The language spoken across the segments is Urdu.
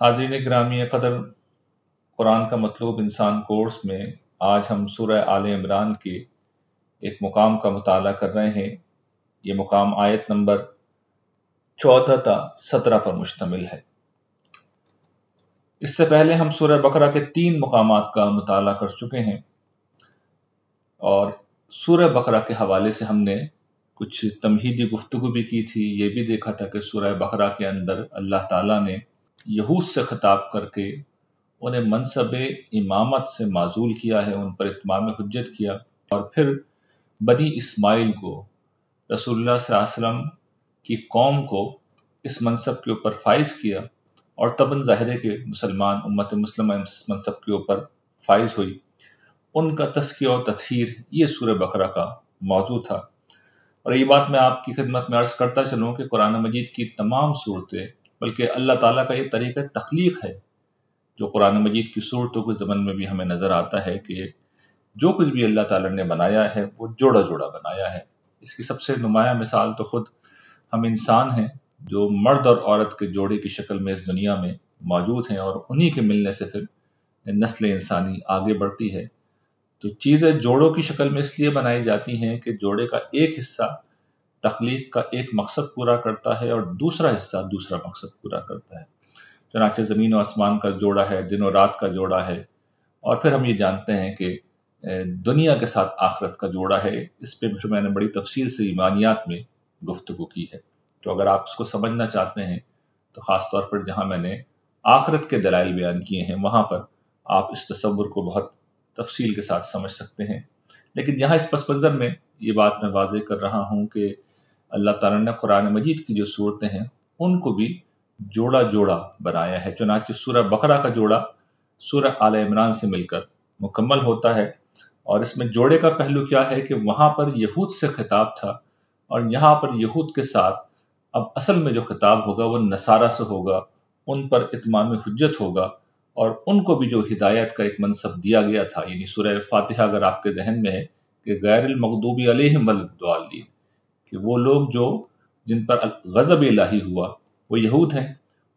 حاضرین گرامی قدر، قرآن کا مطلوب انسان کورس میں آج ہم سورہ آل عمران کے ایک مقام کا مطالعہ کر رہے ہیں۔ یہ مقام آیت نمبر 14 تا 17 پر مشتمل ہے۔ اس سے پہلے ہم سورہ بقرہ کے 3 مقامات کا مطالعہ کر چکے ہیں، اور سورہ بقرہ کے حوالے سے ہم نے کچھ تمہیدی گفتگو بھی کی تھی۔ یہ بھی دیکھا تھا کہ سورہ بقرہ کے اندر اللہ تعالیٰ نے یہود سے خطاب کر کے انہیں منصب امامت سے معزول کیا ہے، ان پر اتمام حجت کیا، اور پھر بنی اسماعیل کو، رسول اللہ صلی اللہ علیہ وسلم کی قوم کو اس منصب کے اوپر فائز کیا، اور تباً ظاہر ہے کہ مسلمان امت مسلمہ اس منصب کے اوپر فائز ہوئی۔ ان کا تزکیہ و تطہیر یہ سورہ بقرہ کا موضوع تھا۔ اور یہ بات میں آپ کی خدمت میں عرض کرتا چلوں کہ قرآن مجید کی تمام صورتیں، بلکہ اللہ تعالیٰ کا یہ طریقہ تخلیق ہے جو قرآن مجید کی صورتوں کے ضمن میں بھی ہمیں نظر آتا ہے کہ جو کچھ بھی اللہ تعالیٰ نے بنایا ہے وہ جوڑا جوڑا بنایا ہے۔ اس کی سب سے نمایاں مثال تو خود ہم انسان ہیں، جو مرد اور عورت کے جوڑے کی شکل میں اس دنیا میں موجود ہیں، اور انہی کے ملنے سے پھر نسل انسانی آگے بڑھتی ہے۔ تو چیزیں جوڑوں کی شکل میں اس لیے بنائی جاتی ہیں کہ جوڑے کا ایک حصہ تخلیق کا ایک مقصد پورا کرتا ہے اور دوسرا حصہ دوسرا مقصد پورا کرتا ہے۔ چنانچہ زمین و آسمان کا جوڑا ہے، دن و رات کا جوڑا ہے، اور پھر ہم یہ جانتے ہیں کہ دنیا کے ساتھ آخرت کا جوڑا ہے۔ اس پہ پھر میں نے بڑی تفصیل سے ایمانیات میں گفتگو کی ہے۔ تو اگر آپ اس کو سمجھنا چاہتے ہیں تو خاص طور پر جہاں میں نے آخرت کے دلائل بیان کیے ہیں وہاں پر آپ اس تصور کو بہت تفصیل کے ساتھ سمجھ سکتے ہیں۔ لیکن یہاں اس پس منظر میں یہ بات میں واضح کر رہا ہوں کہ اللہ تعالیٰ نے قرآن مجید کی جو صورتیں ہیں ان کو بھی جوڑا جوڑا بنایا ہے۔ چنانچہ سورہ بقرہ کا جوڑا سورہ آل عمران سے مل کر مکمل ہوتا ہے، اور اس میں جوڑے کا پہلو کیا ہے کہ وہاں پر یہود سے خطاب تھا، اور یہاں پر یہود کے ساتھ اب اصل میں جو خطاب ہوگا وہ نصارہ سے ہوگا، ان پر اتمام حجت ہوگا، اور ان کو بھی جو ہدایت کا ایک منصب دیا گیا تھا، یعنی سورہ فاتحہ اگر آپ کے ذہن میں ہے کہ غیر المغضوب علیہم ولا کہ وہ لوگ جو جن پر غضب الہی ہوا وہ یہود ہیں،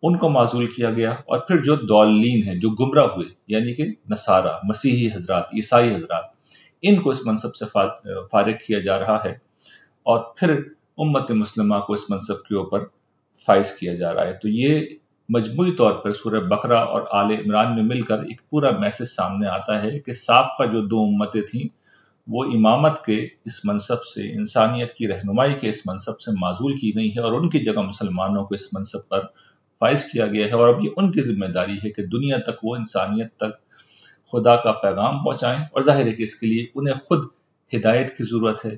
ان کو معزول کیا گیا، اور پھر جو ضالین ہیں، جو گمراہ ہوئے، یعنی کہ نصارہ، مسیحی حضرات، عیسائی حضرات، ان کو اس منصب سے فارغ کیا جا رہا ہے، اور پھر امت مسلمہ کو اس منصب کے اوپر فائز کیا جا رہا ہے۔ تو یہ مجموعی طور پر سورہ بقرہ اور آل عمران میں مل کر ایک پورا میسج سامنے آتا ہے کہ سابقہ جو 2 امتیں تھیں وہ امامت کے اس منصب سے، انسانیت کی رہنمائی کے اس منصب سے معزول کی گئی ہے، اور ان کی جگہ مسلمانوں کو اس منصب پر فائز کیا گیا ہے، اور اب یہ ان کی ذمہ داری ہے کہ دنیا تک وہ انسانیت تک خدا کا پیغام پہنچائیں، اور ظاہر ہے کہ اس کے لیے انہیں خود ہدایت کی ضرورت ہے،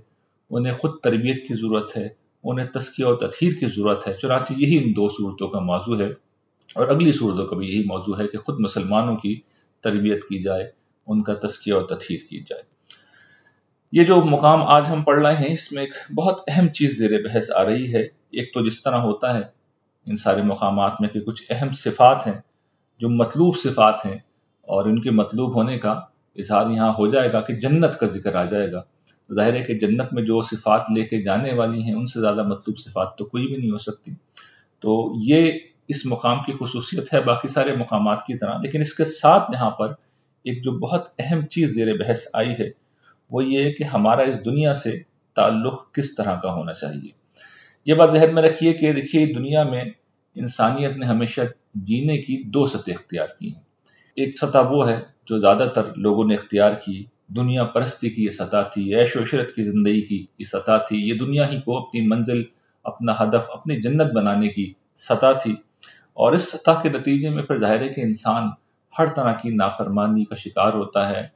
انہیں خود تربیت کی ضرورت ہے، انہیں تزکیہ و تطہیر کی ضرورت ہے۔ چنانچہ یہی ان 2 صورتوں کا موضوع ہے، اور اگلی صورتوں کا بھی یہی موضوع ہے کہ خود مسلمانوں کی تربیت کی جائے، ان کا تزکیہ و تطہیر کی جائے۔ یہ جو مقام آج ہم پڑھ رہے ہیں اس میں ایک بہت اہم چیز زیر بحث آ رہی ہے۔ ایک تو جس طرح ہوتا ہے ان سارے مقامات میں کہ کچھ اہم صفات ہیں جو مطلوب صفات ہیں، اور ان کے مطلوب ہونے کا اظہار یہاں ہو جائے گا کہ جنت کا ذکر آ جائے گا۔ ظاہر ہے کہ جنت میں جو صفات لے کے جانے والی ہیں ان سے زیادہ مطلوب صفات تو کوئی بھی نہیں ہو سکتی۔ تو یہ اس مقام کی خصوصیت ہے باقی سارے مقامات کی طرح، لیکن اس کے ساتھ یہاں پر ایک جو بہت اہم چیز زیر بحث آئی ہے وہ یہ ہے کہ ہمارا اس دنیا سے تعلق کس طرح کا ہونا چاہیے۔ یہ بات ذہن میں رکھیے کہ دیکھیے دنیا میں انسانیت نے ہمیشہ جینے کی 2 سطح اختیار کی ہیں۔ ایک سطح وہ ہے جو زیادہ تر لوگوں نے اختیار کی، دنیا پرستی کی یہ سطح تھی، عیش و عشرت کی زندگی کی یہ سطح تھی، یہ دنیا ہی کو اپنی منزل، اپنا ہدف، اپنی جنت بنانے کی سطح تھی، اور اس سطح کے نتیجے میں پھر ظاہر ہے کہ انسان ہر طرح کی نافرمانی کا شکار ہوتا ہے،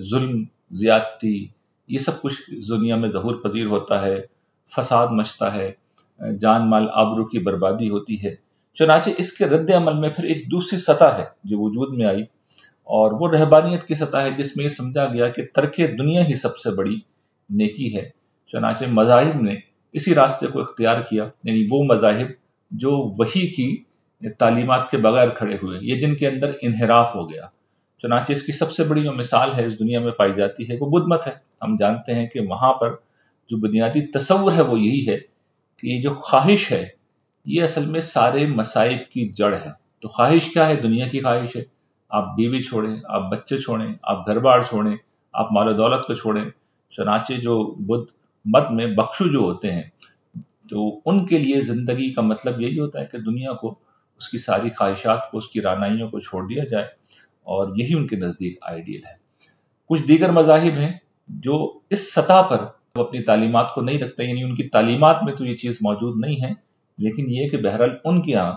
ظلم، زیادتی، یہ سب کچھ دنیا میں ظہور پذیر ہوتا ہے، فساد مچتا ہے، جان مال آبرو کی بربادی ہوتی ہے۔ چنانچہ اس کے رد عمل میں پھر ایک دوسری سطح ہے جو وجود میں آئی، اور وہ رہبانیت کی سطح ہے جس میں یہ سمجھا گیا کہ ترک دنیا ہی سب سے بڑی نیکی ہے۔ چنانچہ مذاہب نے اسی راستے کو اختیار کیا، یعنی وہ مذاہب جو وحی کی تعلیمات کے بغیر کھڑے ہوئے، یہ جن کے اندر انحراف ہو گیا۔ چنانچہ اس کی سب سے بڑی جو مثال ہے اس دنیا میں پائی جاتی ہے وہ بدھ مت ہے۔ ہم جانتے ہیں کہ وہاں پر جو بنیادی تصور ہے وہ یہی ہے کہ یہ جو خواہش ہے یہ اصل میں سارے مصائب کی جڑ ہے۔ تو خواہش کیا ہے؟ دنیا کی خواہش ہے. آپ بیوی چھوڑیں، آپ بچے چھوڑیں، آپ گھر بار چھوڑیں، آپ مال و دولت کو چھوڑیں. چنانچہ جو بدھ مت میں بخشو جو ہوتے ہیں تو ان کے لیے زندگی کا مطلب یہی ہوتا ہے کہ دنیا کو، اس کی ساری خواہشات کو، اس کی رعنائیوں کو چھوڑ دیا جائے، اور یہی ان کے نزدیک آئیڈیل ہے. کچھ دیگر مذاہب ہیں جو اس سطح پر اپنی تعلیمات کو نہیں رکھتے، یعنی ان کی تعلیمات میں تو یہ چیز موجود نہیں ہے، لیکن یہ کہ بہرحال ان کے ہاں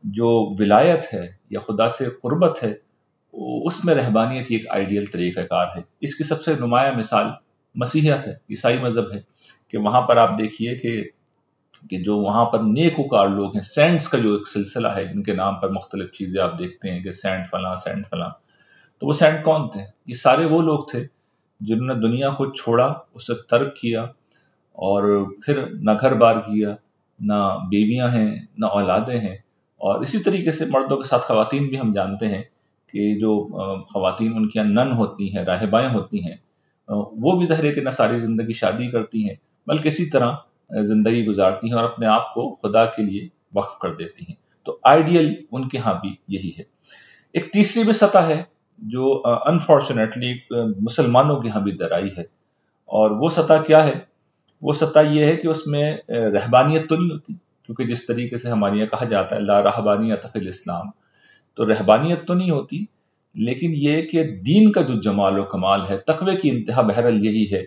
جو ولایت ہے یا خدا سے قربت ہے، اس میں رہبانیت ایک آئیڈیل طریقہ کار ہے. اس کی سب سے نمایاں مثال مسیحیت ہے، عیسائی مذہب ہے، کہ وہاں پر آپ دیکھیے کہ جو وہاں پر نیک وکار لوگ ہیں، سینٹس کا جو ایک سلسلہ ہے، جن کے نام پر مختلف چیزیں آپ دیکھتے ہیں کہ سینٹ فلاں سینٹ فلاں. تو وہ سینٹ کون تھے؟ یہ سارے وہ لوگ تھے جنہوں نے دنیا کو چھوڑا، اسے ترک کیا، اور پھر نہ گھر بار کیا، نہ بیویاں ہیں، نہ اولادیں ہیں. اور اسی طریقے سے مردوں کے ساتھ خواتین بھی ہم جانتے ہیں کہ جو خواتین ان کی نن ہوتی ہیں، راہبائیں ہوتی ہیں، وہ بھی ظاہر ہے کہ نہ ساری زندگی شادی کرتی ہیں، بلکہ اسی طرح زندگی گزارتی ہیں اور اپنے آپ کو خدا کے لیے وقف کر دیتی ہیں. تو آئیڈیل ان کے ہاں بھی یہی ہے. ایک تیسری بھی سطح ہے جو انفارچونیٹلی مسلمانوں کے ہاں بھی درائی ہے، اور وہ سطح کیا ہے؟ وہ سطح یہ ہے کہ اس میں رہبانیت تو نہیں ہوتی، کیونکہ جس طریقے سے ہمارے یہاں کہا جاتا ہے لا رہبانیت فی الاسلام، تو رہبانیت تو نہیں ہوتی، لیکن یہ کہ دین کا جو جمال و کمال ہے، تقوی کی انتہا بہرحال یہی ہے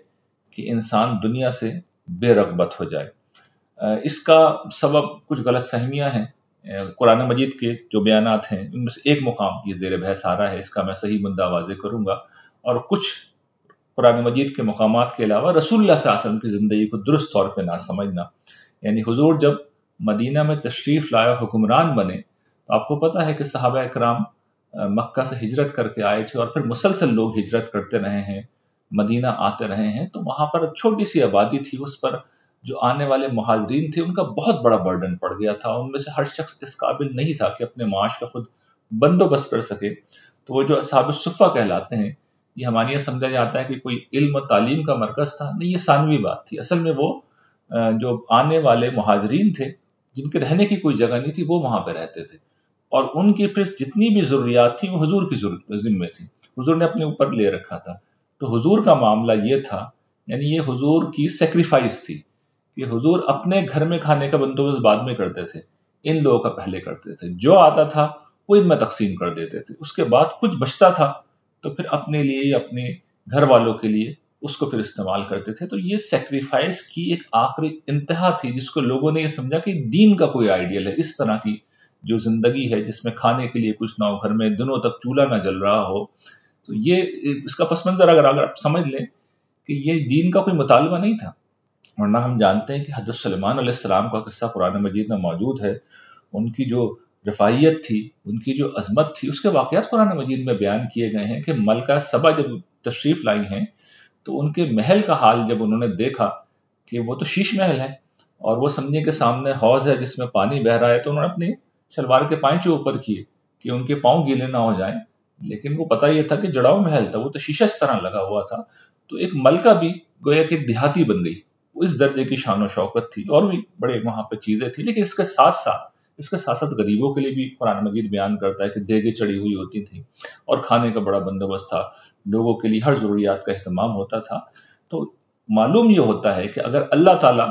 کہ انسان دنیا سے بے رغبت ہو جائے. اس کا سبب کچھ غلط فہمیاں ہیں. قرآن مجید کے جو بیانات ہیں ان میں سے ایک مقام یہ زیر بحث آ رہا ہے، اس کا میں صحیح مدعا واضح کروں گا، اور کچھ قرآن مجید کے مقامات کے علاوہ رسول اللہ صلی اللہ علیہ وسلم کی زندگی کو درست طور پہ نہ سمجھنا. یعنی حضور جب مدینہ میں تشریف لائے، حکمران بنے، تو آپ کو پتہ ہے کہ صحابہ اکرام مکہ سے ہجرت کر کے آئے تھے، اور پھر مسلسل لوگ ہجرت کرتے رہے ہیں، مدینہ آتے رہے ہیں. تو وہاں پر چھوٹی سی آبادی تھی، اس پر جو آنے والے مہاجرین تھے ان کا بہت بڑا برڈن پڑ گیا تھا. ان میں سے ہر شخص اس قابل نہیں تھا کہ اپنے معاش کا خود بندوبست کر سکے. تو وہ جو اصحاب الصفہ کہلاتے ہیں، یہ ہمارے یہاں سمجھا جاتا ہے کہ کوئی علم و تعلیم کا مرکز تھا، نہیں، یہ ثانوی بات تھی. اصل میں وہ جو آنے والے مہاجرین تھے جن کے رہنے کی کوئی جگہ نہیں تھی، وہ وہاں پہ رہتے تھے، اور ان کی پھر جتنی بھی ضروریات تھیں وہ حضور کی ذمہ تھی، حضور نے اپنے اوپر لے رکھا تھا. تو حضور کا معاملہ یہ تھا، یعنی یہ حضور کی سیکریفائس تھی کہ حضور اپنے گھر میں کھانے کا بندوبست بعد میں کرتے تھے، ان لوگوں کا پہلے کرتے تھے. جو آتا تھا وہ ان میں تقسیم کر دیتے تھے، اس کے بعد کچھ بچتا تھا تو پھر اپنے لیے یا اپنے گھر والوں کے لیے اس کو پھر استعمال کرتے تھے. تو یہ سیکریفائس کی ایک آخری انتہا تھی، جس کو لوگوں نے یہ سمجھا کہ دین کا کوئی آئیڈیل ہے. اس طرح کی جو زندگی ہے جس میں کھانے کے لیے کچھ نہ ہو، گھر میں دنوں تک چولہا نہ جل رہا ہو، تو یہ اس کا پس منظر اگر آپ سمجھ لیں کہ یہ دین کا کوئی مطالبہ نہیں تھا. ورنہ ہم جانتے ہیں کہ حضرت سلیمان علیہ السلام کا قصہ قرآن مجید میں موجود ہے. ان کی جو رفاعیت تھی، ان کی جو عظمت تھی، اس کے واقعات قرآن مجید میں بیان کیے گئے ہیں کہ ملکہ سبا جب تشریف لائی ہیں تو ان کے محل کا حال جب انہوں نے دیکھا کہ وہ تو شیش محل ہے، اور وہ سمجھے کہ سامنے حوض ہے جس میں پانی بہہ رہا ہے، تو انہوں نے اپنے شلوار کے پائنچے اوپر کیے کہ ان کے پاؤں گیلے نہ ہو جائیں. لیکن وہ پتہ یہ تھا کہ جڑاؤ محل تھا، وہ تو شیشہ اس طرح لگا ہوا تھا. تو ایک ملکہ بھی گویا کہ ایک دیہاتی بن گئی، اس درجے کی شان و شوکت تھی، اور بھی بڑے وہاں پہ چیزیں تھیں. لیکن اس کے ساتھ ساتھ غریبوں کے لیے بھی قرآن مجید بیان کرتا ہے کہ دیگیں چڑھی ہوئی ہوتی تھیں، اور کھانے کا بڑا بندوبست تھا، لوگوں کے لیے ہر ضروریات کا اہتمام ہوتا تھا. تو معلوم یہ ہوتا ہے کہ اگر اللہ تعالیٰ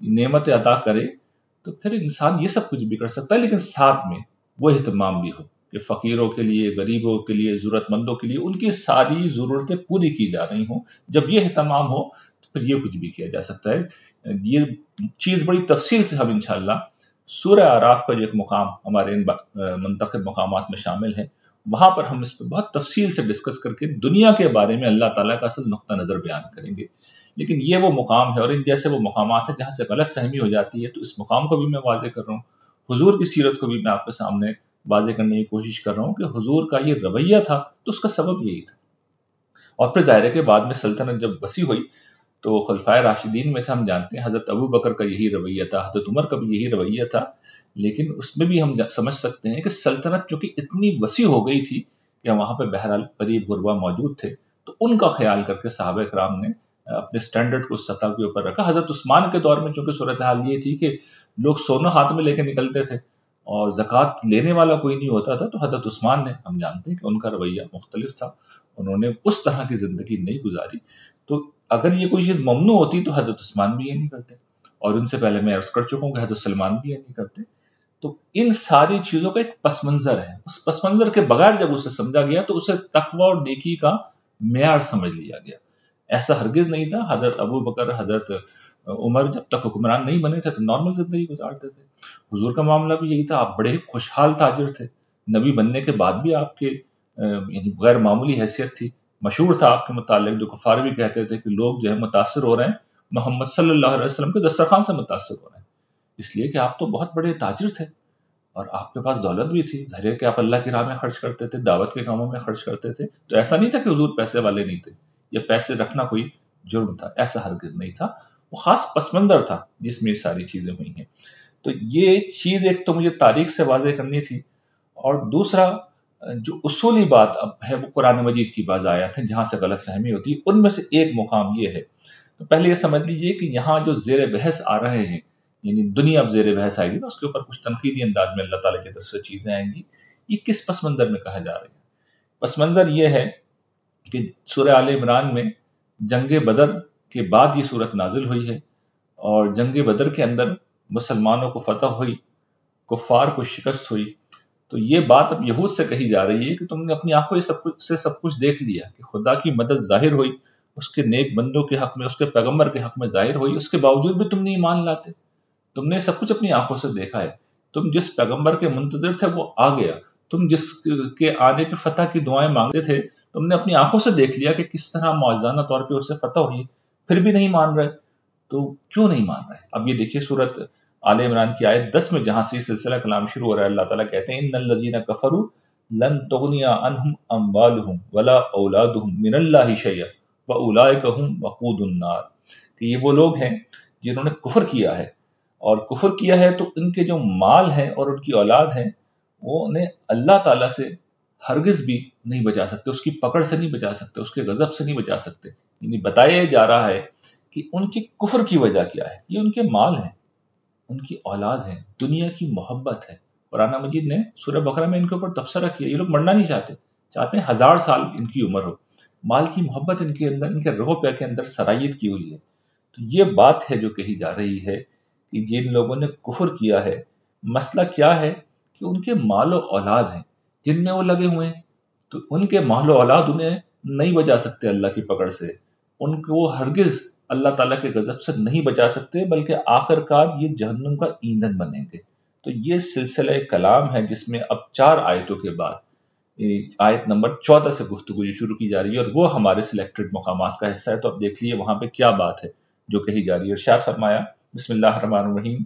نعمت عطا کرے تو پھر انسان یہ سب کچھ بھی کر سکتا ہے، لیکن ساتھ میں وہ اہتمام بھی ہو کہ فقیروں کے لیے، غریبوں کے لیے، ضرورت مندوں کے لیے ان کی ساری ضرورتیں پوری کی جا رہی ہوں. جب یہ اہتمام ہو تو پھر یہ کچھ بھی کیا جا سکتا ہے. یہ چیز بڑی تفصیل سے ہم انشاءاللہ سورہ اعراف کا جو ایک مقام ہمارے ان منتخب مقامات میں شامل ہے، وہاں پر ہم اس پہ بہت تفصیل سے ڈسکس کر کے دنیا کے بارے میں اللہ تعالیٰ کا اصل نقطہ نظر بیان کریں گے. لیکن یہ وہ مقام ہے، اور ان جیسے وہ مقامات ہیں جہاں سے غلط فہمی ہو جاتی ہے. تو اس مقام کو بھی میں واضح کر رہا ہوں، حضور کی سیرت کو بھی میں آپ کے سامنے واضح کرنے کی کوشش کر رہا ہوں کہ حضور کا یہ رویہ تھا تو اس کا سبب یہی تھا. اور پھر ظاہر ہے کہ بعد میں سلطنت جب وسیع ہوئی تو خلفائے راشدین میں سے ہم جانتے ہیں حضرت ابو بکر کا یہی رویہ تھا، حضرت عمر کا بھی یہی رویہ تھا. لیکن اس میں بھی ہم سمجھ سکتے ہیں کہ سلطنت چونکہ اتنی وسیع ہو گئی تھی کہ وہاں پہ بہرحال غریب غربا موجود تھے، تو ان کا خیال کر کے صحابہ کرام نے اپنے سٹینڈرڈ کو اس سطح کے اوپر رکھا. حضرت عثمان کے دور میں چونکہ صورتحال یہ تھی کہ لوگ سونا ہاتھ میں لے کے نکلتے تھے، اور زکوٰۃ لینے والا کوئی نہیں ہوتا تھا، تو حضرت عثمان نے، ہم جانتے ہیں کہ ان کا رویہ مختلف تھا، انہوں نے اس طرح کی زندگی نہیں گزاری. تو اگر یہ کوئی چیز ممنوع ہوتی تو حضرت عثمان بھی یہ نہیں کرتے، اور ان سے پہلے میں عرض کر چکا ہوں کہ حضرت سلمان بھی یہ نہیں کرتے. تو ان ساری چیزوں کا ایک پس منظر ہے، اس پس منظر کے بغیر جب اسے سمجھا گیا تو اسے تقوی اور نیکی کا معیار سمجھ لیا گیا. ایسا ہرگز نہیں تھا. حضرت ابو بکر، حضرت عمر جب تک حکمران نہیں بنے تھے تو نارمل زندگی گزارتے تھے. حضور کا معاملہ بھی یہی تھا، آپ بڑے ہی خوشحال تاجر تھے. نبی بننے کے بعد بھی آپ کے یعنی غیر معمولی حیثیت تھی. مشہور تھا آپ کے متعلق، جو کفار بھی کہتے تھے کہ لوگ جو ہے متاثر ہو رہے ہیں محمد صلی اللہ علیہ وسلم کے دسترخوان سے متاثر ہو رہے ہیں، اس لیے کہ آپ تو بہت بڑے تاجر تھے اور آپ کے پاس دولت بھی تھی. ظاہر ہے کہ آپ اللہ کی راہ میں خرچ کرتے تھے، دعوت کے کاموں میں خرچ کرتے تھے. تو ایسا نہیں تھا کہ حضور پیسے والے نہیں تھے یا پیسے رکھنا کوئی جرم تھا، ایسا ہرگز نہیں تھا. وہ خاص پس منظر تھا جس میں یہ ساری چیزیں ہوئی ہیں. تو یہ چیز ایک تو مجھے تاریخ سے واضح کرنی تھی، اور دوسرا جو اصولی بات اب ہے وہ قرآن مجید کی بعض آیات ہیں جہاں سے غلط فہمی ہوتی ہے. ان میں سے ایک مقام یہ ہے، تو پہلے یہ سمجھ لیجئے کہ یہاں جو زیر بحث آ رہے ہیں، یعنی دنیا اب زیر بحث آئے گی نا، اس کے اوپر کچھ تنقیدی انداز میں اللہ تعالیٰ کی طرف سے چیزیں آئیں گی. یہ کس پس منظر میں کہا جا رہا ہے؟ پس منظر یہ ہے کہ سورہ آل عمران میں جنگ بدر کے بعد یہ صورت نازل ہوئی ہے، اور جنگ بدر کے اندر مسلمانوں کو فتح ہوئی، کفار کو شکست ہوئی. تو یہ بات اب یہود سے کہی جا رہی ہے کہ تم نے اپنی آنکھوں سے سب کچھ دیکھ لیا کہ خدا کی مدد ظاہر ہوئی، اس کے نیک بندوں کے حق میں، اس کے پیغمبر کے حق میں ظاہر ہوئی، اس کے باوجود بھی تم نہیں ایمان لاتے. تم نے سب کچھ اپنی آنکھوں سے دیکھا ہے. تم جس پیغمبر کے منتظر تھے وہ آ گیا، تم جس کے آنے پہ فتح کی دعائیں مانگتے تھے تم نے اپنی آنکھوں سے دیکھ لیا کہ کس طرح معجزانہ طور پہ اسے فتح ہوئی، پھر بھی نہیں مان رہے. تو کیوں نہیں مان رہے؟ اب یہ دیکھیے سورت آل عمران کی آیت 10 میں جہاں سے سلسلہ کلام شروع ہو رہا ہے، اللہ تعالیٰ کہتے ہیں ان الذین کفروا لن تغنی عنہم اموالہم ولا اولادہم من اللہ شیئا واولئک هم وقود النار. کہ یہ وہ لوگ ہیں جنہوں نے کفر کیا ہے، اور کفر کیا ہے تو ان کے جو مال ہیں اور ان کی اولاد ہیں وہ انہیں اللہ تعالیٰ سے ہرگز بھی نہیں بچا سکتے، اس کی پکڑ سے نہیں بچا سکتے، اس کے غضب سے نہیں بچا سکتے. یعنی بتایا جا رہا ہے کہ ان کی کفر کی وجہ کیا ہے. یہ ان کے مال ہیں، ان کی اولاد ہیں، دنیا کی محبت ہے. قرآن مجید نے سورہ بقرہ میں ان کے اوپر تبصرہ کیا. یہ لوگ مرنا نہیں چاہتے ہیں 1000 سال ان کی عمر ہو. مال کی محبت ان کے اندر، ان کے رگوں پہ کے اندر سرایت کی ہوئی ہے. تو یہ بات ہے جو کہی جا رہی ہے کہ جن لوگوں نے کفر کیا ہے، مسئلہ کیا ہے کہ ان کے مال و اولاد ہیں جن میں وہ لگے ہوئے ہیں. تو ان کے مال و اولاد انہیں نہیں بچا سکتے اللہ کی پکڑ سے، ان کو وہ ہرگز اللہ تعالیٰ کے غضب سے نہیں بچا سکتے، بلکہ آخر کار یہ جہنم کا ایندھن بنیں گے. تو یہ سلسلہ کلام ہے جس میں اب 4 آیتوں کے بعد آیت نمبر 14 سے گفتگو شروع کی جا رہی ہے، اور وہ ہمارے سلیکٹڈ مقامات کا حصہ ہے. تو اب دیکھ لیے وہاں پہ کیا بات ہے جو کہی جا رہی ہے. ارشاد فرمایا بسم اللہ الرحمن الرحیم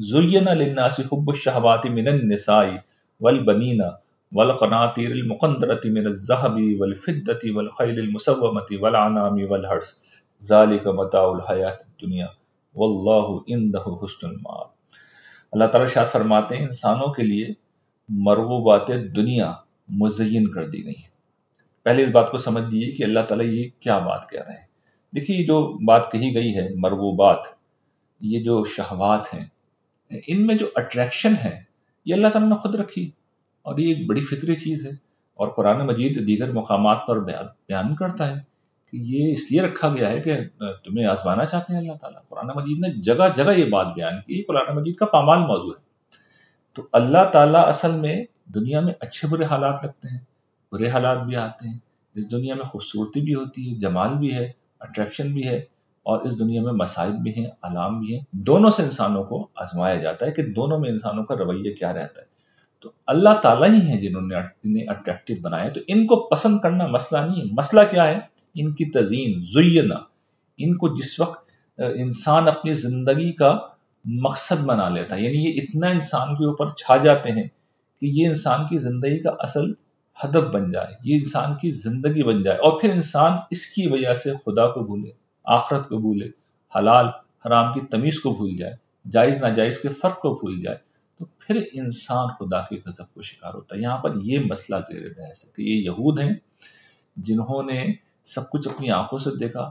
زُيِّنَ لِلنَّاسِ حُبُّ الشَّهَوَاتِ مِنَ النِّسَاءِ وَالْبَنِينَ وَالْقَنَاطِيرِ الْمُقَنطَرَةِ مِنَ الذَّهَبِ وَالْفِضَّةِ وَالْخَيْلِ الْمُسَوَّمَةِ وَالْأَنْعَامِ وَالْحَرْثِ ذَلِكَ مَتَاعُ الْحَيَاةِ الدُّنْيَا وَاللَّهُ عِندَهُ حُسْنُ الْمَآبِ. اللہ تعالیٰ ارشاد فرماتے ہیں انسانوں کے لیے مرغوبات دنیا مزین کر دی گئی ہیں. پہلے اس بات کو سمجھ لیجیے کہ اللہ تعالیٰ یہ کیا بات کہہ رہے ہیں. دیکھیے جو بات کہی گئی ہے مرغوبات، یہ جو شہوات ہیں، ان میں جو اٹریکشن ہے یہ اللہ تعالیٰ نے خود رکھی، اور یہ ایک بڑی فطری چیز ہے. اور قرآن مجید دیگر مقامات پر بیان کرتا ہے کہ یہ اس لیے رکھا گیا ہے کہ تمہیں آزمانا چاہتے ہیں اللہ تعالیٰ. قرآن مجید نے جگہ جگہ یہ بات بیان کی. قرآن مجید کا پامال موضوع ہے. تو اللہ تعالیٰ اصل میں دنیا میں اچھے برے حالات رکھتے ہیں، برے حالات بھی آتے ہیں. اس دنیا میں خوبصورتی بھی ہوتی ہے، جمال بھی ہے، اٹریکشن بھی ہے، اور اس دنیا میں مصائب بھی ہیں، آلام بھی ہیں. دونوں سے انسانوں کو آزمایا جاتا ہے کہ دونوں میں انسانوں کا رویہ کیا رہتا ہے. تو اللہ تعالیٰ ہی ہیں جنہوں نے انہیں اٹریکٹیو بنایا. تو ان کو پسند کرنا مسئلہ نہیں ہے. مسئلہ کیا ہے؟ ان کی تزئین، زینا. ان کو جس وقت انسان اپنی زندگی کا مقصد بنا لیتا ہے، یعنی یہ اتنا انسان کے اوپر چھا جاتے ہیں کہ یہ انسان کی زندگی کا اصل ہدف بن جائے، یہ انسان کی زندگی بن جائے، اور پھر انسان اس کی وجہ سے خدا کو بھولے، آخرت کو بھولے، حلال حرام کی تمیز کو بھول جائے، جائز ناجائز کے فرق کو بھول جائے، تو پھر انسان خدا کے غضب کو شکار ہوتا ہے. یہاں پر یہ مسئلہ زیر بحث ہے کہ یہ یہود ہیں جنہوں نے سب کچھ اپنی آنکھوں سے دیکھا،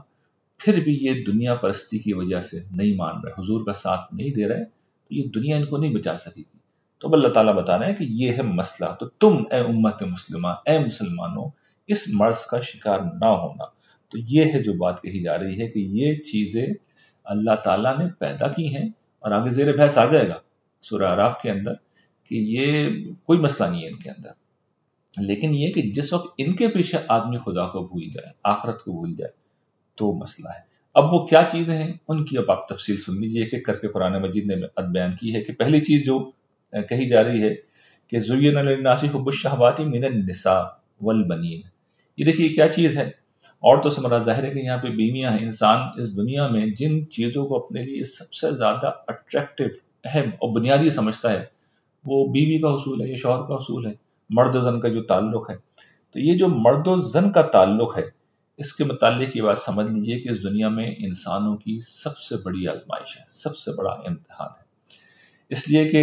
پھر بھی یہ دنیا پرستی کی وجہ سے نہیں مان رہے، حضور کا ساتھ نہیں دے رہے. تو یہ دنیا ان کو نہیں بچا سکے گی. تو اللہ تعالیٰ بتا رہے ہیں کہ یہ ہے مسئلہ، تو تم اے امت مسلمہ، اے مسلمانوں، اس مرض کا شکار نہ ہونا۔ تو یہ ہے جو بات کہی جا رہی ہے کہ یہ چیزیں اللہ تعالیٰ نے پیدا کی ہیں، اور آگے زیر بحث آ جائے گا سورہ اعراف کے اندر کہ یہ کوئی مسئلہ نہیں ہے ان کے اندر، لیکن یہ کہ جس وقت ان کے پیچھے آدمی خدا کو بھول جائے، آخرت کو بھول جائے، تو مسئلہ ہے۔ اب وہ کیا چیزیں ہیں ان کی اب آپ تفصیل سن لیجئے، ایک ایک کر کے قرآن مجید نے بیان کی ہے کہ پہلی چیز جو کہی جا رہی ہے کہ زُيِّنَ لِلنَّاسِ حُبُّ الشَّهَوَاتِ مِنَ النِّسَاءِ وَالْبَنِينَ، یہ دیکھیے کیا چیز ہے، اور تو سے مراد ظاہر ہے کہ یہاں پہ بیویاں ہیں۔ انسان اس دنیا میں جن چیزوں کو اپنے لیے سب سے زیادہ اٹریکٹیو، اہم اور بنیادی سمجھتا ہے، وہ بیوی کا حصول ہے، یہ شوہر کا حصول ہے، مرد و زن کا جو تعلق ہے۔ تو یہ جو مرد و زن کا تعلق ہے، اس کے متعلق یہ بات سمجھ لیجئے کہ اس دنیا میں انسانوں کی سب سے بڑی آزمائش ہے، سب سے بڑا امتحان ہے، اس لیے کہ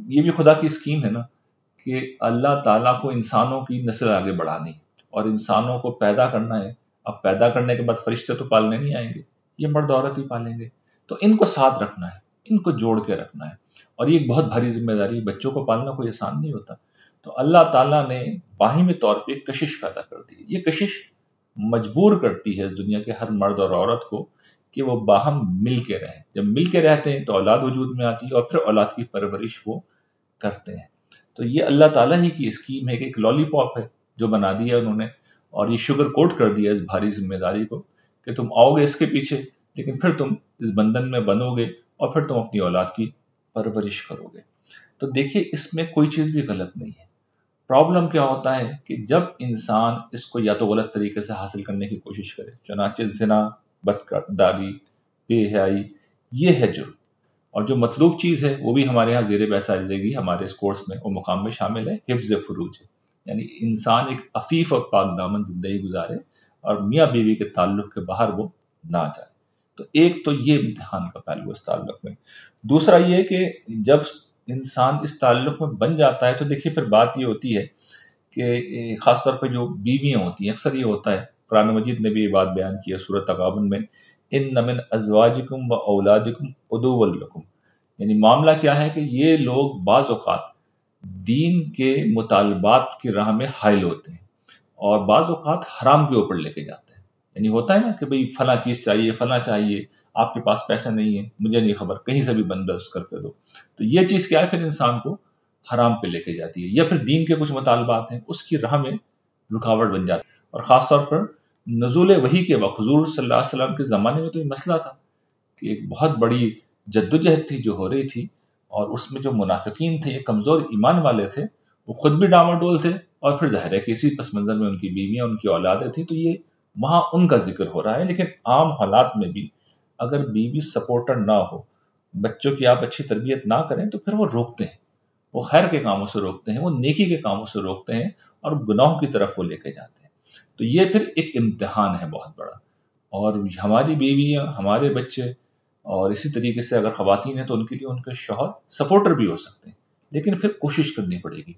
یہ بھی خدا کی اسکیم ہے نا کہ اللہ تعالیٰ کو انسانوں کی نسل آگے بڑھانی اور انسانوں کو پیدا کرنا ہے۔ اب پیدا کرنے کے بعد فرشتے تو پالنے نہیں آئیں گے، یہ مرد عورت ہی پالیں گے، تو ان کو ساتھ رکھنا ہے، ان کو جوڑ کے رکھنا ہے، اور یہ ایک بہت بھاری ذمہ داری ہے۔ بچوں کو پالنا کوئی آسان نہیں ہوتا، تو اللہ تعالیٰ نے باہمی طور پہ ایک کشش پیدا کر دی۔ یہ کشش مجبور کرتی ہے اس دنیا کے ہر مرد اور عورت کو کہ وہ باہم مل کے رہیں۔ جب مل کے رہتے ہیں تو اولاد وجود میں آتی ہے، اور پھر اولاد کی پرورش وہ کرتے ہیں۔ تو یہ اللہ تعالیٰ ہی کی اسکیم ہے کہ ایک لالی پاپ ہے جو بنا دیا انہوں نے، اور یہ شوگر کوٹ کر دیا اس بھاری ذمہ داری کو کہ تم آؤ گے اس کے پیچھے، لیکن پھر تم اس بندھن میں بنو گے، اور پھر تم اپنی اولاد کی پرورش کرو گے۔ تو دیکھیے اس میں کوئی چیز بھی غلط نہیں ہے۔ پرابلم کیا ہوتا ہے کہ جب انسان اس کو یا تو غلط طریقے سے حاصل کرنے کی کوشش کرے، چنانچہ زنا، بدکرداری، بے حیائی، یہ ہے جرم، اور جو مطلوب چیز ہے وہ بھی ہمارے ہاں زیر بحث آ جائے گی ہمارے اس کورس میں، وہ مقام میں شامل ہے حفظ فروج ہے، یعنی انسان ایک عفیف اور پاک دامن زندگی گزارے اور میاں بیوی کے تعلق کے باہر وہ نہ جائے۔ تو ایک تو یہ امتحان کا پہلو اس تعلق میں۔ دوسرا یہ کہ جب انسان اس تعلق میں بن جاتا ہے تو دیکھیے پھر بات یہ ہوتی ہے کہ خاص طور پہ جو بیویاں ہوتی ہیں، اکثر یہ ہوتا ہے، قرآن مجید نے بھی یہ بات بیان کی ہے سورۃ تغابن میں، ان من ازواجکم و اولادکم عدو لکم، یعنی معاملہ کیا ہے کہ یہ لوگ بعض اوقات دین کے مطالبات کی راہ میں حائل ہوتے ہیں اور بعض اوقات حرام کے اوپر لے کے جاتے ہیں۔ یعنی ہوتا ہے نا کہ بھئی فلاں چیز چاہیے، فلاں چاہیے، آپ کے پاس پیسے نہیں ہیں، مجھے نہیں خبر، کہیں سے بھی بندوبست کر کے دو۔ تو یہ چیز کیا ہے، پھر انسان کو حرام پہ لے کے جاتی ہے، یا پھر دین کے کچھ مطالبات ہیں اس کی راہ میں رکاوٹ بن جاتی ہے۔ اور خاص طور پر نزول وحی کے وقت حضور صلی اللہ علیہ وسلم کے زمانے میں تو یہ مسئلہ تھا کہ ایک بہت بڑی جدوجہد تھی جو ہو رہی تھی، اور اس میں جو منافقین تھے، یہ کمزور ایمان والے تھے، وہ خود بھی ڈاماڈول تھے، اور پھر ظاہر ہے کہ اسی پس منظر میں ان کی بیویاں، ان کی اولادیں تھیں، تو یہ وہاں ان کا ذکر ہو رہا ہے۔ لیکن عام حالات میں بھی اگر بیوی سپورٹر نہ ہو، بچوں کی آپ اچھی تربیت نہ کریں، تو پھر وہ روکتے ہیں، وہ خیر کے کاموں سے روکتے ہیں، وہ نیکی کے کاموں سے روکتے ہیں، اور گناہوں کی طرف وہ لے کے جاتے ہیں۔ تو یہ پھر ایک امتحان ہے بہت بڑا، اور ہماری بیویاں، ہمارے بچے، اور اسی طریقے سے اگر خواتین ہیں تو ان کے لیے ان کے شوہر سپورٹر بھی ہو سکتے ہیں، لیکن پھر کوشش کرنی پڑے گی،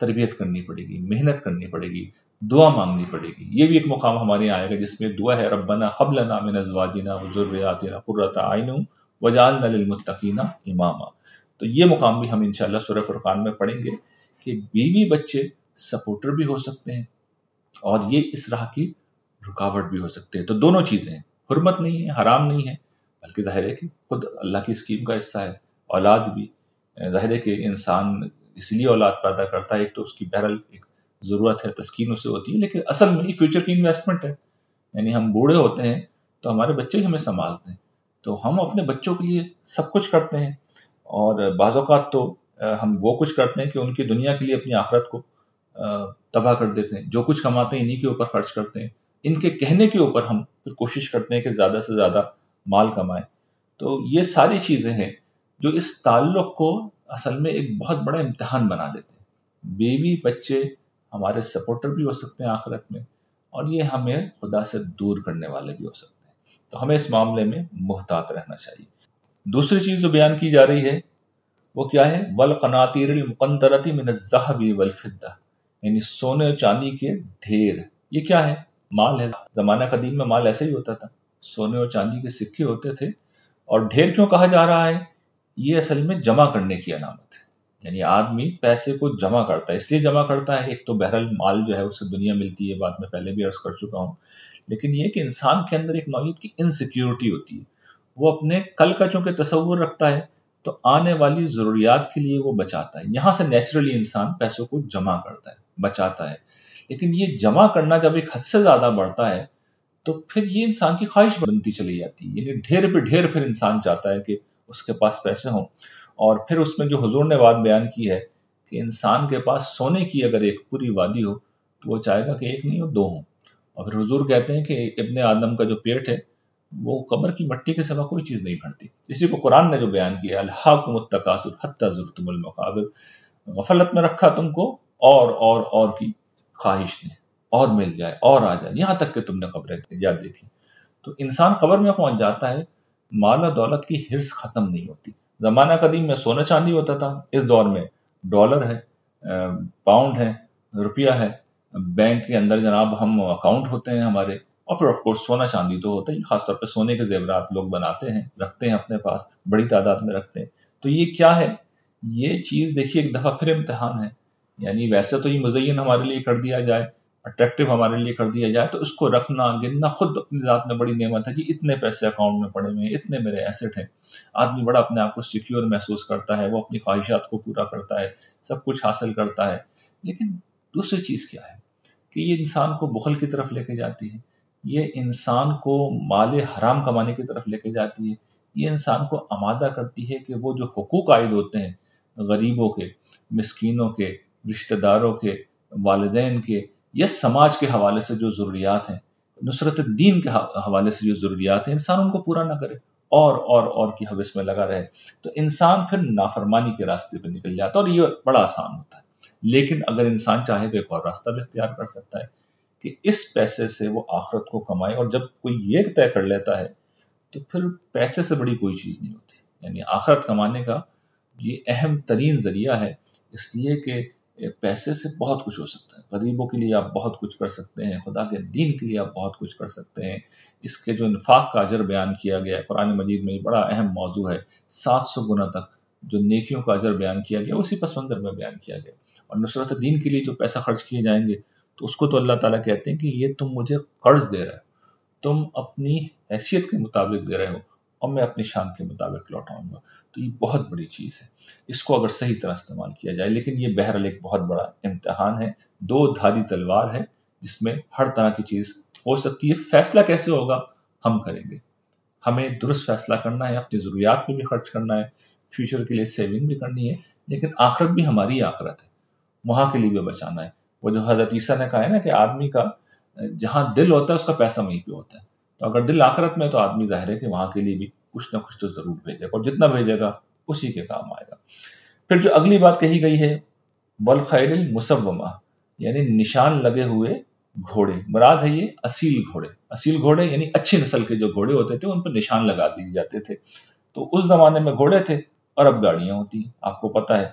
تربیت کرنی پڑے گی، محنت کرنی پڑے گی، دعا مانگنی پڑے گی۔ یہ بھی ایک مقام ہمارے یہاں آئے گا جس میں دعا ہے، ربنا ھب لنا من ازواجنا وذریاتنا قرۃ اعین وجعلنا للمتقین اماما۔ تو یہ مقام بھی ہم انشاءاللہ سورہ فرقان میں پڑھیں گے کہ بیوی بچے سپورٹر بھی ہو سکتے ہیں، اور یہ اس راہ کی رکاوٹ بھی ہو سکتے ہیں۔ تو دونوں چیزیں ہیں، حرمت نہیں ہے، حرام نہیں ہے، بلکہ ظاہر ہے کہ خود اللہ کی اسکیم کا حصہ ہے۔ اولاد بھی ظاہر ہے کہ انسان اس لیے اولاد پیدا کرتا ہے، ایک تو اس کی بہرحال ایک ضرورت ہے، تسکین اسے ہوتی ہے، لیکن اصل میں یہ فیوچر کی انویسٹمنٹ ہے۔ یعنی ہم بوڑھے ہوتے ہیں تو ہمارے بچے ہی ہمیں سنبھالتے ہیں، تو ہم اپنے بچوں کے لیے سب کچھ کرتے ہیں، اور بعض اوقات تو ہم وہ کچھ کرتے ہیں کہ ان کی دنیا کے لیے اپنی آخرت کو تباہ کر دیتے ہیں۔ جو کچھ کماتے ہیں انہی کے اوپر خرچ کرتے ہیں، ان کے کہنے کے اوپر ہم پھر کوشش کرتے ہیں کہ زیادہ سے زیادہ مال کمائیں۔ تو یہ ساری چیزیں ہیں جو اس تعلق کو اصل میں ایک بہت بڑا امتحان بنا دیتے ہیں۔ بیوی بچے ہمارے سپورٹر بھی ہو سکتے ہیں آخرت میں، اور یہ ہمیں خدا سے دور کرنے والے بھی ہو سکتے ہیں، تو ہمیں اس معاملے میں محتاط رہنا چاہیے۔ دوسری چیز جو بیان کی جا رہی ہے وہ کیا ہے، والقناطیر المقنطرۃ من الذھب والفضہ، یعنی سونے اور چاندی کے ڈھیر۔ یہ کیا ہے، مال ہے۔ زمانہ قدیم میں مال ایسے ہی ہوتا تھا، سونے اور چاندی کے سکے ہوتے تھے، اور ڈھیر کیوں کہا جا رہا ہے، یہ اصل میں جمع کرنے کی علامت ہے۔ یعنی آدمی پیسے کو جمع کرتا ہے، اس لیے جمع کرتا ہے، ایک تو بہرحال مال جو ہے اس سے دنیا ملتی ہے، بات میں پہلے بھی عرض کر چکا ہوں، لیکن یہ کہ انسان کے اندر ایک نوعیت کی انسیکیورٹی ہوتی ہے، وہ اپنے کل کا چونکہ تصور رکھتا ہے تو آنے والی ضروریات کے لیے وہ بچاتا ہے، یہاں سے نیچرلی انسان پیسوں کو جمع کرتا ہے، بچاتا ہے۔ لیکن یہ جمع کرنا جب ایک حد سے زیادہ بڑھتا ہے تو پھر یہ انسان کی خواہش بنتی چلی جاتی ہے، یعنی ڈھیر پہ ڈھیر پھر انسان چاہتا ہے کہ اس کے پاس پیسے ہوں۔ اور پھر اس میں جو حضور نے بات بیان کی ہے کہ انسان کے پاس سونے کی اگر ایک پوری وادی ہو تو وہ چاہے گا کہ ایک نہیں ہو، دو ہوں۔ اور پھر حضور کہتے ہیں کہ ابن آدم کا جو پیٹ ہے وہ قبر کی مٹی کے سوا کوئی چیز نہیں بھرتی۔ اسی کو قرآن نے جو بیان کیا، الہاکم التکاثر حتی زرتم المقابر، غفلت میں رکھا تم کو اور کی خواہش نے، اور مل جائے اور آ جائے، یہاں تک کہ تم نے قبر یاد دیکھی۔ تو انسان قبر میں پہنچ جاتا ہے، مال و دولت کی حرص ختم نہیں ہوتی۔ زمانہ قدیم میں سونا چاندی ہوتا تھا، اس دور میں ڈالر ہے، پاؤنڈ ہے، روپیہ ہے، بینک کے اندر جناب ہم اکاؤنٹ ہوتے ہیں ہمارے، اور پھر آف کورس سونا چاندی تو ہوتا ہی، خاص طور پہ سونے کے زیورات لوگ بناتے ہیں، رکھتے ہیں اپنے پاس، بڑی تعداد میں رکھتے ہیں۔ تو یہ کیا ہے؟ یہ چیز دیکھیے ایک دفعہ پھر امتحان ہے، یعنی ویسے تو یہ مزین ہمارے لیے کر دیا جائے، اٹریکٹیو ہمارے لیے کر دیا جائے، تو اس کو رکھنا گننا خود اپنی ذات میں بڑی نعمت ہے کہ اتنے پیسے اکاؤنٹ میں پڑے ہوئے ہیں، اتنے میرے ایسٹ ہیں، آدمی بڑا اپنے آپ کو سیکیور محسوس کرتا ہے، وہ اپنی خواہشات کو پورا کرتا ہے، سب کچھ حاصل کرتا ہے۔ لیکن دوسری چیز کیا ہے کہ یہ انسان کو بخل کی طرف لے کے جاتی ہے، یہ انسان کو مال حرام کمانے کی طرف لے کے جاتی ہے، یہ انسان کو آمادہ کرتی ہے کہ وہ جو حقوق عائد ہوتے ہیں غریبوں کے، مسکینوں کے، رشتہ داروں کے، والدین کے، یا سماج کے حوالے سے جو ضروریات ہیں، نصرت دین کے حوالے سے جو ضروریات ہیں، انسان ان کو پورا نہ کرے اور کی حوث میں لگا رہے، تو انسان پھر نافرمانی کے راستے پہ نکل جاتا ہے، اور یہ بڑا آسان ہوتا ہے۔ لیکن اگر انسان چاہے تو ایک اور راستہ بھی اختیار کر سکتا ہے کہ اس پیسے سے وہ آخرت کو کمائے، اور جب کوئی یہ طے کر لیتا ہے تو پھر پیسے سے بڑی کوئی چیز نہیں ہوتی، یعنی آخرت کمانے کا یہ اہم ترین ذریعہ ہے، اس لیے کہ پیسے سے بہت کچھ ہو سکتا ہے، غریبوں کے لیے آپ بہت کچھ کر سکتے ہیں، خدا کے دین کے لیے آپ بہت کچھ کر سکتے ہیں۔ اس کے جو انفاق کا اجر بیان کیا گیا ہے قرآن مجید میں، یہ بڑا اہم موضوع ہے، 700 گنا تک جو نیکیوں کا اجر بیان کیا گیا اسی پس منظر میں بیان کیا گیا۔ اور نصرت دین کے لیے جو پیسہ خرچ کیے جائیں گے تو اس کو تو اللہ تعالیٰ کہتے ہیں کہ یہ تم مجھے قرض دے رہے ہو، تم اپنی حیثیت کے مطابق دے رہے ہو، اور میں اپنی شان کے مطابق لوٹاؤں گا۔ تو یہ بہت بڑی چیز ہے، اس کو اگر صحیح طرح استعمال کیا جائے، لیکن یہ بہرحال ایک بہت بڑا امتحان ہے، دو دھاری تلوار ہے جس میں ہر طرح کی چیز ہو سکتی ہے۔ فیصلہ کیسے ہوگا ہم کریں گے، ہمیں درست فیصلہ کرنا ہے، اپنی ضروریات پہ بھی خرچ کرنا ہے، فیوچر کے لیے سیونگ بھی کرنی ہے، لیکن آخرت بھی ہماری آخرت ہے، وہاں کے لیے بھی بچانا ہے۔ وہ جو حضرت عیسیٰ نے کہا ہے نا کہ آدمی کا جہاں دل ہوتا ہے اس کا پیسہ وہیں پہ ہوتا ہے، تو اگر دل آخرت میں تو آدمی ظاہر ہے کہ وہاں کے لیے بھی کچھ نہ کچھ تو ضرور بھیجے گا، اور جتنا بھیجے گا اسی کے کام آئے گا۔ پھر جو اگلی بات کہی گئی ہے بالخیل المسومہ، یعنی نشان لگے ہوئے گھوڑے، مراد ہے یہ اصیل گھوڑے یعنی اچھی نسل کے جو گھوڑے ہوتے تھے ان پر نشان لگا دیے جاتے تھے۔ تو اس زمانے میں گھوڑے تھے اور اب گاڑیاں ہوتی ہیں، آپ کو پتہ ہے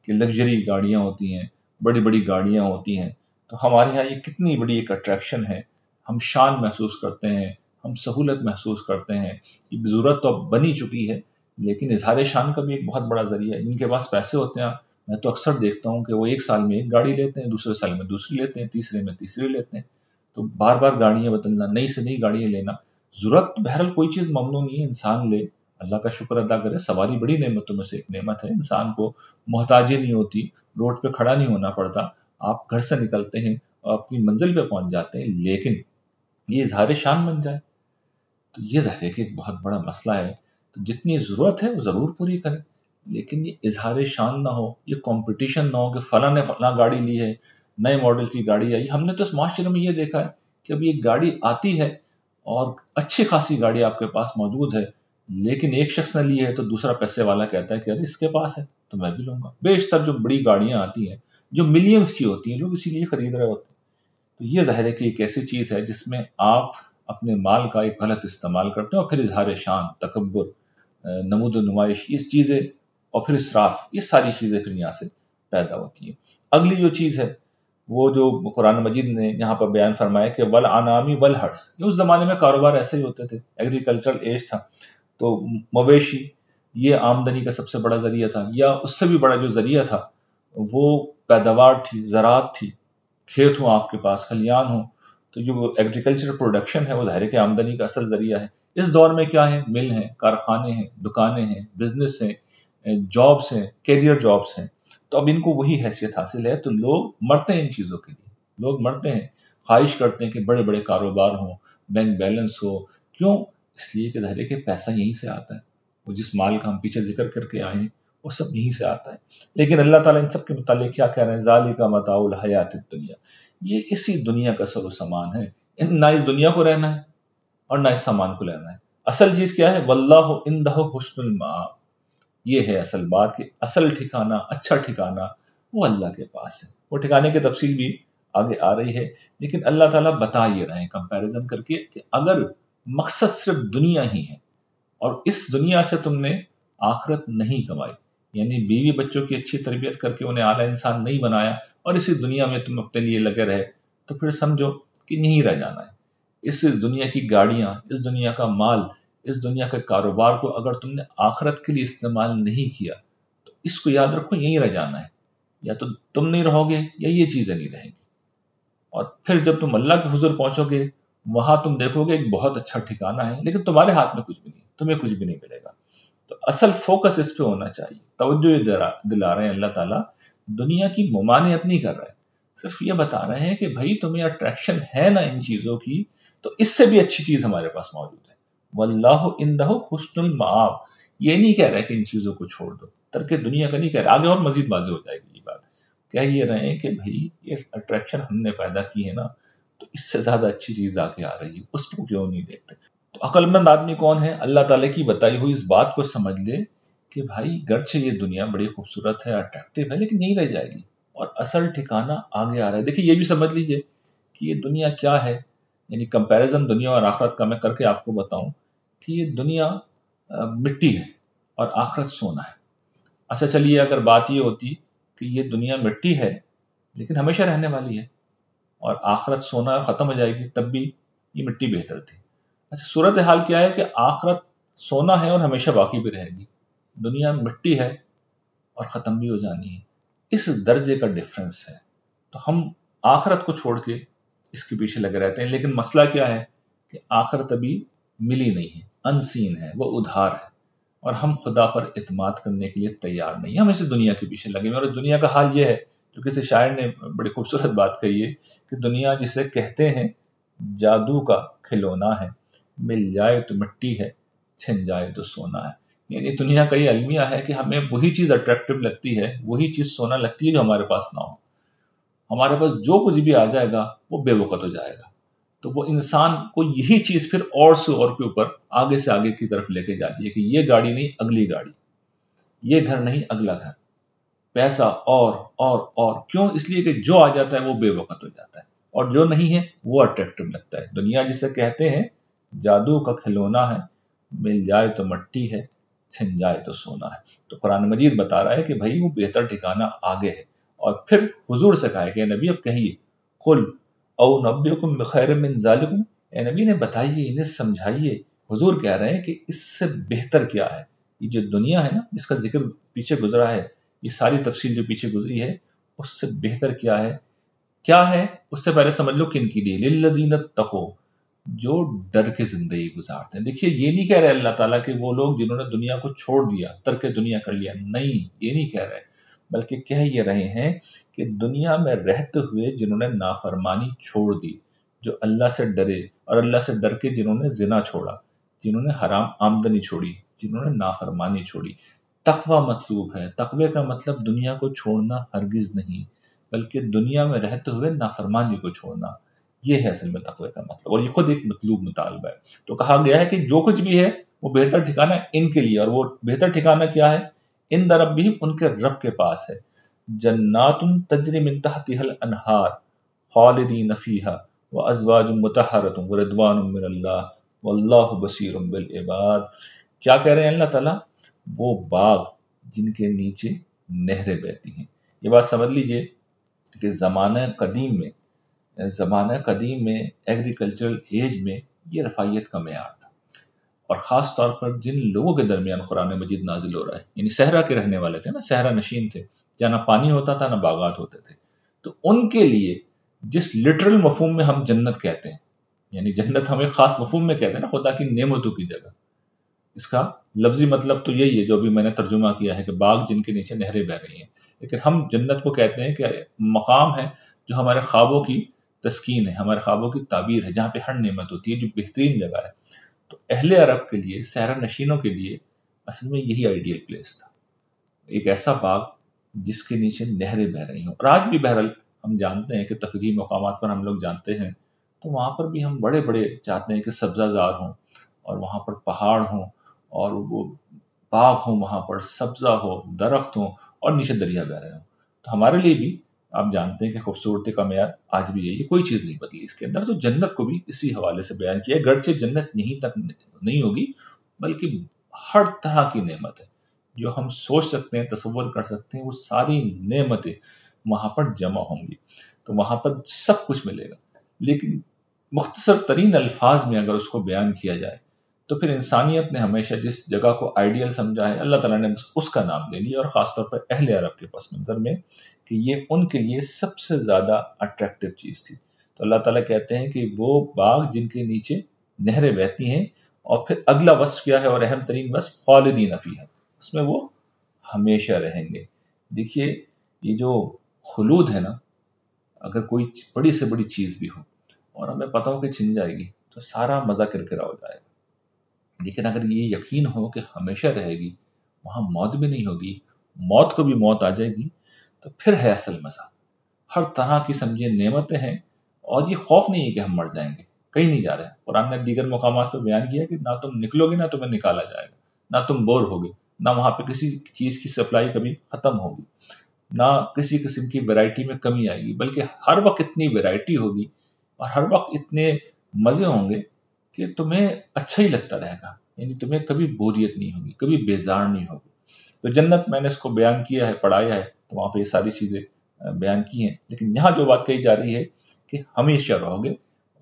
کہ لگژری گاڑیاں ہوتی ہیں، بڑی بڑی گاڑیاں ہوتی ہیں، تو ہمارے ہاں یہ کتنی بڑی ایک اٹریکشن ہے، ہم شان محسوس کرتے ہیں، ہم سہولت محسوس کرتے ہیں، یہ ضرورت تو اب بنی چکی ہے، لیکن اظہار شان کا بھی ایک بہت بڑا ذریعہ ہے۔ جن کے پاس پیسے ہوتے ہیں، میں تو اکثر دیکھتا ہوں کہ وہ ایک سال میں ایک گاڑی لیتے ہیں، دوسرے سال میں دوسری لیتے ہیں، تیسرے میں تیسری لیتے ہیں، تو بار بار گاڑیاں بدلنا، نئی سے نئی گاڑیاں لینا، ضرورت بہرحال کوئی چیز ممنوع نہیں ہے، انسان لے، اللہ کا شکر ادا کرے، سواری بڑی نعمتوں میں سے ایک نعمت ہے، انسان کو محتاجی نہیں ہوتی، روڈ پہ کھڑا نہیں ہونا پڑتا، آپ گھر سے نکلتے ہیں اور اپنی منزل پہ پہنچ جاتے ہیں، لیکن یہ اظہار شان بن جائے تو یہ ظاہر ہے کہ ایک بہت بڑا مسئلہ ہے۔ تو جتنی ضرورت ہے وہ ضرور پوری کریں، لیکن یہ اظہار شان نہ ہو، یہ کمپٹیشن نہ ہو کہ فلاں نے فلاں گاڑی لی ہے، نئے ماڈل کی گاڑی آئی۔ ہم نے تو اس معاشرے میں یہ دیکھا ہے کہ اب یہ گاڑی آتی ہے اور اچھی خاصی گاڑی آپ کے پاس موجود ہے، لیکن ایک شخص نے لی ہے تو دوسرا پیسے والا کہتا ہے کہ ارے اس کے پاس ہے تو میں بھی لوں گا۔ بیشتر جو بڑی گاڑیاں آتی ہیں جو ملینز کی ہوتی ہیں، لوگ اسی لیے خرید رہے ہوتے ہیں۔ تو یہ ظاہر ہے کہ ایک ایسی چیز ہے جس میں آپ اپنے مال کا ایک غلط استعمال کرتے ہیں، اور پھر اظہار شان، تکبر، نمود و نمائش، یہ چیزیں، اور پھر اسراف، یہ ساری چیزیں پھر یہاں سے پیدا ہوتی ہیں۔ اگلی جو چیز ہے وہ جو قرآن مجید نے یہاں پر بیان فرمایا کہ والانعام والحرث، اس زمانے میں کاروبار ایسے ہی ہوتے تھے، ایگریکلچرل ایج تھا، تو مویشی یہ آمدنی کا سب سے بڑا ذریعہ تھا، یا اس سے بھی بڑا جو ذریعہ تھا وہ پیداوار تھی، زراعت تھی، کھیت ہوں آپ کے پاس، کھلیان ہوں، تو جو ایگریکلچر پروڈکشن ہے وہ ظاہر ہے کہ آمدنی کا اصل ذریعہ ہے۔ اس دور میں کیا ہے، مل ہیں، کارخانے ہیں، دکانیں ہیں، بزنس ہیں، جابس ہیں، کیریئر جابس ہیں، تو اب ان کو وہی حیثیت حاصل ہے، تو لوگ مرتے ہیں ان چیزوں کے لیے، لوگ مرتے ہیں، خواہش کرتے ہیں کہ بڑے بڑے کاروبار ہوں، بینک بیلنس ہو، کیوں؟ اس لیے کہ ظاہر ہے کہ پیسہ یہیں سے آتا ہے، وہ جس مال کا ہم پیچھے ذکر کر کے آئے ہیں وہ سب یہیں سے آتا ہے۔ لیکن اللہ تعالیٰ ان سب کے متعلق کیا کہہ رہے ہیں، ذالک متاع الحیات الدنیا، یہ اسی دنیا کا سر و سامان ہے، نہ اس دنیا کو رہنا ہے اور نہ اس سامان کو لینا ہے۔ اصل چیز کیا ہے، واللہ عندہ حسن المآب، یہ ہے اصل بات کہ اصل ٹھکانہ، اچھا ٹھکانہ وہ اللہ کے پاس ہے۔ وہ ٹھکانے کی تفصیل بھی آگے آ رہی ہے، لیکن اللہ تعالیٰ بتا یہ رہے ہیں کمپیریزن کر کے کہ اگر مقصد صرف دنیا ہی ہے اور اس دنیا سے تم نے آخرت نہیں کمائی، یعنی بیوی بچوں کی اچھی تربیت کر کے انہیں اعلیٰ انسان نہیں بنایا اور اسی دنیا میں تم اپنے لیے لگے رہے، تو پھر سمجھو کہ یہیں رہ جانا ہے۔ اس دنیا کی گاڑیاں، اس دنیا کا مال، اس دنیا کے کاروبار کو اگر تم نے آخرت کے لیے استعمال نہیں کیا تو اس کو یاد رکھو یہیں رہ جانا ہے، یا تو تم نہیں رہو گے یا یہ چیزیں نہیں رہیں گی، اور پھر جب تم اللہ کے حضور پہنچو گے وہاں تم دیکھو گے ایک بہت اچھا ٹھکانہ ہے، لیکن تمہارے ہاتھ میں کچھ بھی نہیں، تمہیں کچھ بھی نہیں ملے گا۔ تو اصل فوکس اس پہ ہونا چاہیے، توجہ یہ دلا رہے ہیں اللہ تعالیٰ، دنیا کی ممانعت نہیں کر رہے، صرف یہ بتا رہے ہیں کہ بھائی تمہیں اٹریکشن ہے نا ان چیزوں کی، تو اس سے بھی اچھی چیز ہمارے پاس موجود ہے۔ واللہ عندہ حسن المآب، یہ نہیں کہہ رہے کہ ان چیزوں کو چھوڑ دو، ترک دنیا کا نہیں کہہ رہے، آگے اور مزید واضح ہو جائے گی یہ بات۔ کہہ یہ رہے ہیں کہ بھائی یہ اٹریکشن ہم نے پیدا کی ہے نا، تو اس سے زیادہ اچھی چیز آگے آ رہی ہے، اس کو کیوں نہیں دیکھتے؟ تو عقل مند آدمی کون ہے؟ اللہ تعالیٰ کی بتائی ہوئی اس بات کو سمجھ لے کہ بھائی گرچہ یہ دنیا بڑی خوبصورت ہے، اٹریکٹیو ہے، لیکن یہیں رہ جائے گی اور اصل ٹھکانہ آگے آ رہا ہے۔ دیکھیے یہ بھی سمجھ لیجئے کہ یہ دنیا کیا ہے، یعنی کمپیریزن دنیا اور آخرت کا میں کر کے آپ کو بتاؤں کہ یہ دنیا مٹی ہے اور آخرت سونا ہے۔ اچھا چلیے اگر بات یہ ہوتی کہ یہ دنیا مٹی ہے لیکن ہمیشہ رہنے والی ہے اور آخرت سونا ختم ہو جائے گی، تب بھی یہ مٹی بہتر تھی۔ اچھا صورتحال کیا ہے کہ آخرت سونا ہے اور ہمیشہ باقی بھی رہے گی، دنیا مٹی ہے اور ختم بھی ہو جانی ہے، اس درجے کا ڈفرنس ہے۔ تو ہم آخرت کو چھوڑ کے اس کے پیچھے لگے رہتے ہیں، لیکن مسئلہ کیا ہے کہ آخرت ابھی ملی نہیں ہے، انسین ہے، وہ ادھار ہے، اور ہم خدا پر اعتماد کرنے کے لیے تیار نہیں، ہم اسی دنیا کے پیچھے لگے ہوئے، اور دنیا کا حال یہ ہے جو کسی شاعر نے بڑی خوبصورت بات کہی ہے کہ دنیا جسے کہتے ہیں جادو کا کھلونا ہے، مل جائے تو مٹی ہے، چھن جائے تو سونا ہے۔ یعنی دنیا کا یہ المیہ ہے کہ ہمیں وہی چیز اٹریکٹیو لگتی ہے، وہی چیز سونا لگتی ہے جو ہمارے پاس نہ ہو، ہمارے پاس جو کچھ بھی آ جائے گا وہ بے وقت ہو جائے گا، تو وہ انسان کو یہی چیز پھر اور سے اور کے اوپر آگے سے آگے کی طرف لے کے جاتی ہے کہ یہ گاڑی نہیں اگلی گاڑی، یہ گھر نہیں اگلا گھر، پیسہ اور کیوں؟ اس لیے کہ جو آ جاتا ہے وہ بے وقت ہو جاتا ہے اور جو نہیں ہے وہ اٹریکٹیو لگتا ہے۔ دنیا جسے کہتے ہیں جادو کا کھلونا ہے، مل جائے تو مٹی ہے، چھن جائے تو سونا ہے۔ تو قرآن مجید بتا رہا ہے کہ بھائی وہ بہتر ٹھکانہ آگے ہے، اور پھر حضور سے کہا ہے کہ نبی اب کہیے، قل او نبئکم بخیر من ذالکم، اے نبی نے بتائیے، انہیں سمجھائیے۔ حضور کہہ رہے ہیں کہ اس سے بہتر کیا ہے، یہ جو دنیا ہے نا جس کا ذکر پیچھے گزرا ہے، یہ ساری تفصیل جو پیچھے گزری ہے، اس سے بہتر کیا ہے؟ کیا ہے اس سے پہلے سمجھ لو کن کی دی، للذین اتقوا، جو ڈر کے زندگی گزارتے ہیں۔ دیکھیے یہ نہیں کہہ رہے اللہ تعالیٰ کہ وہ لوگ جنہوں نے دنیا کو چھوڑ دیا، ترک دنیا کر لیا، نہیں، یہ نہیں کہہ رہے، بلکہ کہہ یہ رہے ہیں کہ دنیا میں رہتے ہوئے جنہوں نے نافرمانی چھوڑ دی، جو اللہ سے ڈرے، اور اللہ سے ڈر کے جنہوں نے زنا چھوڑا، جنہوں نے حرام آمدنی چھوڑی، جنہوں نے نافرمانی چھوڑی۔ تقوی مطلوب ہے، تقوی کا مطلب دنیا کو چھوڑنا ہرگز نہیں، بلکہ دنیا میں رہتے ہوئے نافرمانی کو چھوڑنا، یہ ہے اصل میں تقوی کا مطلب، اور یہ خود ایک مطلوب مطالبہ ہے۔ تو کہا گیا ہے کہ جو کچھ بھی ہے وہ بہتر ٹھکانہ ان کے لیے، اور وہ بہتر ٹھکانہ کیا ہے؟ ان ربہم، ان کے رب کے پاس ہے، جنات تجری من تحتها الانہار خالدین فیہا وازواج مطہرۃ ورضوان من اللہ واللہ بصیر بالعباد۔ کیا کہہ رہے ہیں اللہ تعالیٰ؟ وہ باغ جن کے نیچے نہریں بہتی ہیں۔ یہ بات سمجھ لیجئے کہ زمانہ قدیم میں ایگریکلچرل ایج میں یہ رفاہیت کا معیار تھا، اور خاص طور پر جن لوگوں کے درمیان قرآن مجید نازل ہو رہا ہے، یعنی صحرا کے رہنے والے تھے نا، صحرا نشین تھے جہاں نہ پانی ہوتا تھا نہ باغات ہوتے تھے، تو ان کے لیے جس لٹرل مفہوم میں ہم جنت کہتے ہیں، یعنی جنت ہم ایک خاص مفہوم میں کہتے ہیں نا، خدا کی نعمتوں کی جگہ، اس کا لفظی مطلب تو یہی ہے جو ابھی میں نے ترجمہ کیا ہے کہ باغ جن کے نیچے نہریں بہ رہی ہیں، لیکن ہم جنت کو کہتے ہیں کہ مقام ہے جو ہمارے خوابوں کی تسکین ہے، ہمارے خوابوں کی تعبیر ہے، جہاں پہ ہر نعمت ہوتی ہے، جو بہترین جگہ ہے۔ تو اہل عرب کے لیے، صحرا نشینوں کے لیے اصل میں یہی آئیڈیل پلیس تھا، ایک ایسا باغ جس کے نیچے نہریں بہ رہی ہوں۔ اور آج بھی بہرحال ہم جانتے ہیں کہ تفریحی مقامات پر ہم لوگ جانتے ہیں تو وہاں پر بھی ہم بڑے بڑے چاہتے ہیں کہ سبزہ زار ہوں اور وہاں پر پہاڑ ہوں اور وہ باغ ہوں، وہاں پر سبزہ ہو، درخت ہوں اور نیچے دریا بہ رہے ہوں۔ تو ہمارے لیے بھی آپ جانتے ہیں کہ خوبصورتی کا معیار آج بھی یہی ہے، کوئی چیز نہیں بدلی اس کے اندر۔ تو جنت کو بھی اسی حوالے سے بیان کیا ہے، گرچہ جنت یہیں تک نہیں ہوگی بلکہ ہر طرح کی نعمت ہے جو ہم سوچ سکتے ہیں، تصور کر سکتے ہیں، وہ ساری نعمتیں وہاں پر جمع ہوں گی، تو وہاں پر سب کچھ ملے گا۔ لیکن مختصر ترین الفاظ میں اگر اس کو بیان کیا جائے تو پھر انسانیت نے ہمیشہ جس جگہ کو آئیڈیل سمجھا ہے، اللہ تعالیٰ نے اس کا نام لے لیا، اور خاص طور پر اہل عرب کے پس منظر میں کہ یہ ان کے لیے سب سے زیادہ اٹریکٹیو چیز تھی۔ تو اللہ تعالیٰ کہتے ہیں کہ وہ باغ جن کے نیچے نہریں بہتی ہیں، اور پھر اگلا وصف کیا ہے اور اہم ترین وصف، خالدین فیہا، اس میں وہ ہمیشہ رہیں گے۔ دیکھیے یہ جو خلود ہے نا، اگر کوئی بڑی سے بڑی چیز بھی ہو اور ہمیں پتہ ہو کہ چھن جائے گی تو سارا مزہ کرکرا ہو جائے گا، لیکن اگر یہ یقین ہو کہ ہمیشہ رہے گی، وہاں موت بھی نہیں ہوگی، موت کو بھی موت آ جائے گی، تو پھر ہے اصل مزہ۔ ہر طرح کی سمجھے نعمتیں ہیں، اور یہ خوف نہیں ہے کہ ہم مر جائیں گے، کہیں نہیں جا رہے ہیں۔ قرآن نے دیگر مقامات پہ بیان کیا کہ نہ تم نکلو گے نہ تمہیں نکالا جائے گا، نہ تم بور ہوگے، نہ وہاں پہ کسی چیز کی سپلائی کبھی ختم ہوگی، نہ کسی قسم کی ویرائٹی میں کمی آئے گی، بلکہ ہر وقت اتنی ویرائٹی ہوگی اور ہر وقت اتنے مزے ہوں گے کہ تمہیں اچھا ہی لگتا رہے گا، یعنی تمہیں کبھی بوریت نہیں ہوگی، کبھی بیزار نہیں ہوگی۔ تو جنت میں نے اس کو بیان کیا ہے، پڑھایا ہے، تو وہاں پہ یہ ساری چیزیں بیان کی ہیں، لیکن یہاں جو بات کہی جا رہی ہے کہ ہمیشہ رہو گے،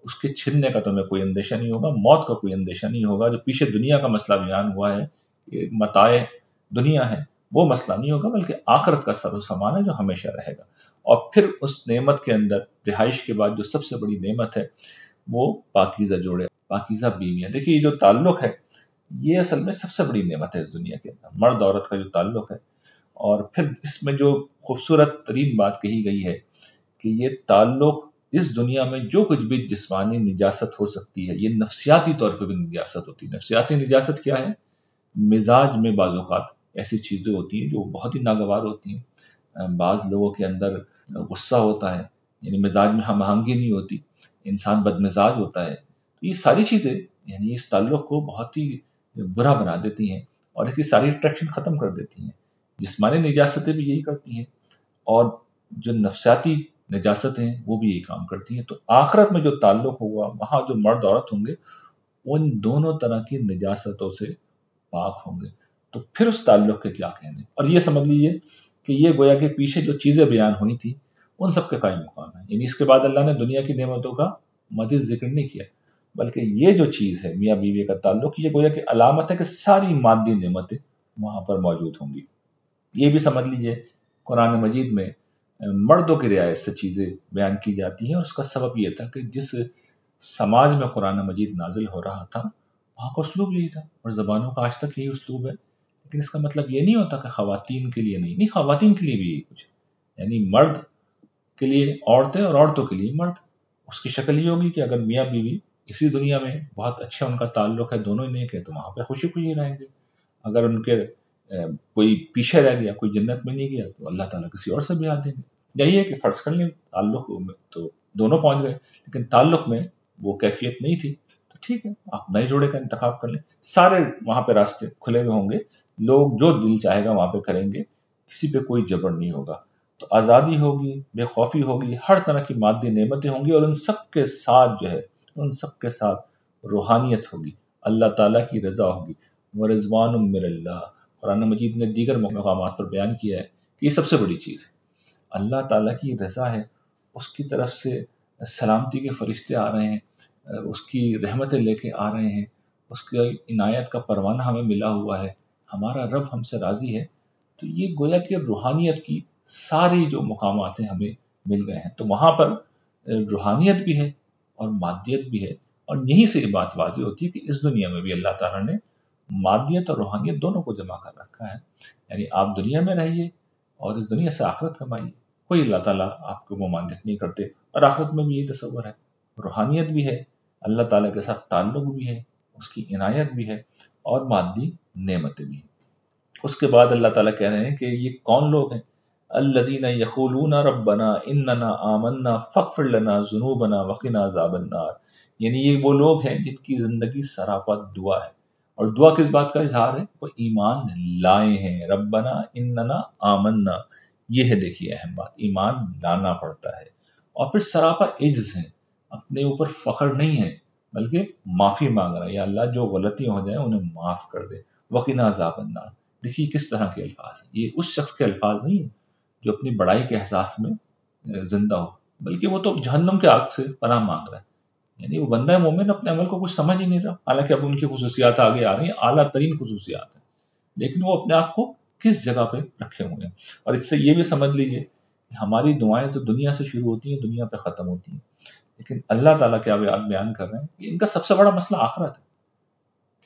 اس کے چھننے کا تمہیں کوئی اندیشہ نہیں ہوگا، موت کا کوئی اندیشہ نہیں ہوگا۔ جو پیچھے دنیا کا مسئلہ بیان ہوا ہے کہ متاع دنیا ہے، وہ مسئلہ نہیں ہوگا، بلکہ آخرت کا سر و سامان ہے جو ہمیشہ رہے گا۔ اور پھر اس نعمت کے اندر رہائش کے بعد جو سب سے بڑی نعمت ہے وہ پاکیزہ جوڑے، پاکیزہ بیویاں۔ دیکھیے یہ جو تعلق ہے یہ اصل میں سب سے بڑی نعمت ہے اس دنیا کے اندر، مرد عورت کا جو تعلق ہے۔ اور پھر اس میں جو خوبصورت ترین بات کہی گئی ہے کہ یہ تعلق اس دنیا میں جو کچھ بھی جسمانی نجاست ہو سکتی ہے، یہ نفسیاتی طور پہ بھی نجاست ہوتی ہے۔ نفسیاتی نجاست کیا ہے؟ مزاج میں بعض اوقات ایسی چیزیں ہوتی ہیں جو بہت ہی ناگوار ہوتی ہیں۔ بعض لوگوں کے اندر غصہ ہوتا ہے، یعنی مزاج میں ہم آہنگی نہیں ہوتی، انسان بد مزاج ہوتا ہے، تو یہ ساری چیزیں یعنی اس تعلق کو بہت ہی برا بنا دیتی ہیں اور اس کی ساری اٹریکشن ختم کر دیتی ہیں۔ جسمانی نجاستیں بھی یہی کرتی ہیں، اور جو نفسیاتی نجاست ہیں وہ بھی یہی کام کرتی ہیں۔ تو آخرت میں جو تعلق ہوگا، وہاں جو مرد عورت ہوں گے ان دونوں طرح کی نجاستوں سے پاک ہوں گے، تو پھر اس تعلق کے کیا کہنے۔ اور یہ سمجھ لیجئے کہ یہ گویا کہ پیچھے جو چیزیں بیان ہوئی تھی ان سب کے قائم مقام ہے، یعنی اس کے بعد اللہ نے دنیا کی نعمتوں کا مزید ذکر نہیں کیا، بلکہ یہ جو چیز ہے میاں بیوی کا تعلق، یہ گویا کہ علامت ہے کہ ساری مادی نعمتیں وہاں پر موجود ہوں گی۔ یہ بھی سمجھ لیجئے قرآن مجید میں مردوں کی رعایت سے چیزیں بیان کی جاتی ہیں، اور اس کا سبب یہ تھا کہ جس سماج میں قرآن مجید نازل ہو رہا تھا وہاں کا اسلوب یہی تھا، اور زبانوں کا آج تک یہی اسلوب ہے۔ لیکن اس کا مطلب یہ نہیں ہوتا کہ خواتین کے لیے نہیں، خواتین کے لیے بھی یہی کچھ، یعنی مرد کے لیے عورتیں اور عورتوں کے لیے مرد۔ اس کی شکل یہ ہوگی کہ اگر میاں بیوی اسی دنیا میں بہت اچھا ان کا تعلق ہے، دونوں ہی نیک ہے، تو وہاں پہ خوشی خوشی رہیں گے۔ اگر ان کے کوئی پیچھے رہ گیا، کوئی جنت میں نہیں گیا، تو اللہ تعالیٰ کسی اور سے بھی ہاتھ دیں گے۔ یہی ہے کہ فرض کر لیں تعلق میں تو دونوں پہنچ گئے، لیکن تعلق میں وہ کیفیت نہیں تھی، تو ٹھیک ہے آپ نئے جوڑے کا انتخاب کر لیں، سارے وہاں پہ راستے کھلے ہوئے ہوں گے، لوگ جو دل چاہے گا وہاں پہ کریں گے، کسی پہ کوئی جبر نہیں ہوگا۔ تو آزادی ہوگی، بے خوفی ہوگی، ہر طرح کی مادی نعمتیں ہوں گی، اور ان سب کے ساتھ جو ہے، ان سب کے ساتھ روحانیت ہوگی، اللہ تعالیٰ کی رضا ہوگی۔ وَرِضْوَانٌ مِّنَ اللَّهِ، قرآن مجید نے دیگر مقامات پر بیان کیا ہے کہ یہ سب سے بڑی چیز ہے، اللہ تعالیٰ کی رضا ہے، اس کی طرف سے سلامتی کے فرشتے آ رہے ہیں، اس کی رحمتیں لے کے آ رہے ہیں، اس کی عنایت کا پروانہ ہمیں ملا ہوا ہے، ہمارا رب ہم سے راضی ہے، تو یہ گویا کہ روحانیت کی ساری جو مقامات ہیں ہمیں مل گئے ہیں۔ تو وہاں پر روحانیت بھی ہے اور مادیت بھی ہے، اور یہیں سے یہ بات واضح ہوتی ہے کہ اس دنیا میں بھی اللہ تعالیٰ نے مادیت اور روحانیت دونوں کو جمع کر رکھا ہے۔ یعنی آپ دنیا میں رہیے اور اس دنیا سے آخرت کمائیے، کوئی اللہ تعالیٰ آپ کو ممانعت نہیں کرتے، اور آخرت میں بھی یہی تصور ہے، روحانیت بھی ہے، اللہ تعالیٰ کے ساتھ تعلق بھی ہے، اس کی عنایت بھی ہے، اور مادی نعمتیں بھی ہیں۔ اس کے بعد اللہ تعالیٰ کہہ رہے ہیں کہ یہ کون لوگ ہیں؟ الذین یقولون ربنا اننا آمنا فاغفر لنا ذنوبنا وقنا عذاب النار، یعنی یہ وہ لوگ ہیں جن کی زندگی سراپا دعا ہے، اور دعا کس بات کا اظہار ہے؟ وہ ایمان لائے ہیں۔ ربنا اننا آمنا، یہ ہے دیکھیے اہم بات، ایمان لانا پڑتا ہے، اور پھر سراپا عجز ہے، اپنے اوپر فخر نہیں ہے، بلکہ معافی مانگ رہا ہے، یا اللہ جو غلطیاں ہو جائیں انہیں معاف کر دے، وقنا عذاب النار۔ دیکھیے کس طرح کے الفاظ ہیں، یہ اس شخص کے الفاظ نہیں ہیں جو اپنی بڑائی کے احساس میں زندہ ہو، بلکہ وہ تو جہنم کے آگ سے پناہ مانگ رہا ہے۔ یعنی وہ بندہ مومن اپنے عمل کو کچھ سمجھ ہی نہیں رہا، حالانکہ اب ان کی خصوصیات آگے آ رہی ہیں، اعلیٰ ترین خصوصیات ہیں، لیکن وہ اپنے آپ کو کس جگہ پہ رکھے ہوئے ہیں۔ اور اس سے یہ بھی سمجھ لیجئے کہ ہماری دعائیں تو دنیا سے شروع ہوتی ہیں، دنیا پہ ختم ہوتی ہیں، لیکن اللہ تعالیٰ کیا بیان کر رہے ہیں کہ ان کا سب سے بڑا مسئلہ آخرت ہے،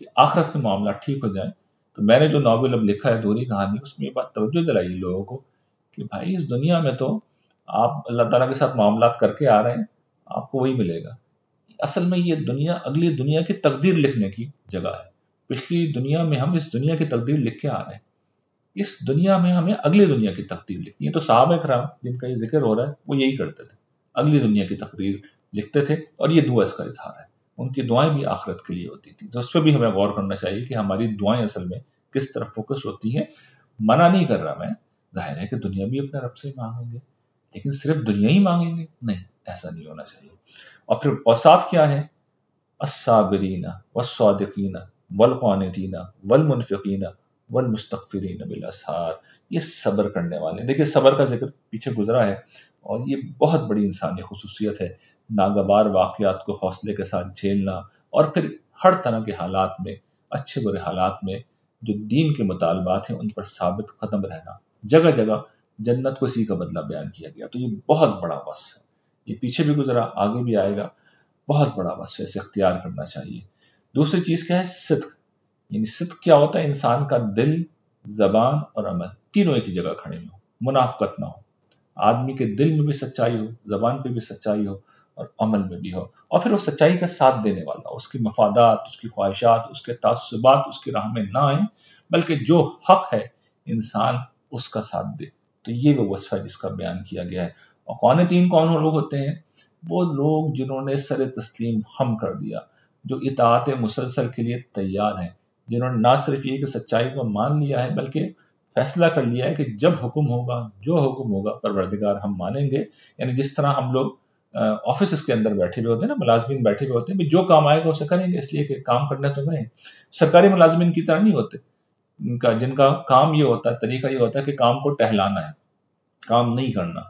کہ آخرت میں معاملات ٹھیک ہو جائیں۔ تو میں نے جو ناول اب لکھا ہے ادھوری کہانی، اس میں یہ بات توجہ دلائی لوگوں کو کہ بھائی اس دنیا میں تو آپ اللہ تعالیٰ کے ساتھ معاملات کر کے آ رہے ہیں، آپ کو وہی ملے گا۔ اصل میں یہ دنیا اگلی دنیا کی تقدیر لکھنے کی جگہ ہے، پچھلی دنیا میں ہم اس دنیا کی تقدیر لکھ کے آ رہے ہیں، اس دنیا میں ہمیں اگلی دنیا کی تقدیر لکھنی ہے۔ تو صحابہ کرام جن کا یہ ذکر ہو رہا ہے وہ یہی کرتے تھے، اگلی دنیا کی تقدیر لکھتے تھے، اور یہ دعا اس کا اظہار ہے۔ ان کی دعائیں بھی آخرت کے لیے ہوتی تھی، تو اس پہ بھی ہمیں غور کرنا چاہیے کہ ہماری دعائیں اصل میں کس طرف فوکس ہوتی ہیں۔ منع نہیں کر رہا میں، ظاہر ہے کہ دنیا بھی اپنے رب سے مانگیں گے، لیکن صرف دنیا ہی مانگیں گے نہیں، ایسا نہیں ہونا چاہیے۔ اور پھر اوصاف کیا ہے؟ الصابرین والصادقین والقانتین والمنفقین والمستغفرین بالاسحار، یہ صبر کرنے والے۔ دیکھیے صبر کا ذکر پیچھے گزرا ہے، اور یہ بہت بڑی انسانی خصوصیت ہے، ناگوار واقعات کو حوصلے کے ساتھ جھیلنا، اور پھر ہر طرح کے حالات میں، اچھے برے حالات میں جو دین کے مطالبات ہیں ان پر ثابت قدم رہنا۔ جگہ جگہ جنت کو اسی کا بدلہ بیان کیا گیا، تو یہ بہت بڑا وصف ہے، یہ پیچھے بھی گزرا، آگے بھی آئے گا، بہت بڑا وصف ہے، اسے اختیار کرنا چاہیے۔ دوسری چیز کیا ہے؟ صدق، یعنی صدق کیا ہوتا ہے؟ انسان کا دل، زبان اور عمل تینوں ایک ہی جگہ کھڑے ہوں، منافقت نہ ہو، آدمی کے دل میں بھی سچائی ہو، زبان پہ بھی سچائی ہو، اور عمل میں بھی ہو، اور پھر وہ سچائی کا ساتھ دینے والا ہو، اس کی مفادات، اس کی خواہشات، اس کے تعصبات اس کی راہ میں نہ آئیں، بلکہ جو حق ہے انسان اس کا ساتھ دے۔ تو یہ وہ وصف ہے جس کا بیان کیا گیا ہے۔ اور قانتین کون لوگ ہوتے ہیں؟ وہ لوگ جنہوں نے سر تسلیم خم کر دیا، جو اطاعت مسلسل کے لیے تیار ہیں، جنہوں نے نہ صرف یہ کہ سچائی کو مان لیا ہے، بلکہ فیصلہ کر لیا ہے کہ جب حکم ہوگا، جو حکم ہوگا پروردگار ہم مانیں گے۔ یعنی جس طرح ہم لوگ آفیسز کے اندر بیٹھے ہوئے ہوتے ہیں نا، ملازمین بیٹھے ہوئے ہوتے ہیں، جو کام آئے گا اسے کریں گے، اس لیے کہ کام کرنے تو گئے۔ سرکاری ملازمین کی طرح نہیں ہوتے، جن کا کام یہ ہوتا ہے، طریقہ یہ ہوتا ہے کہ کام کو ٹہلانا ہے، کام نہیں کرنا،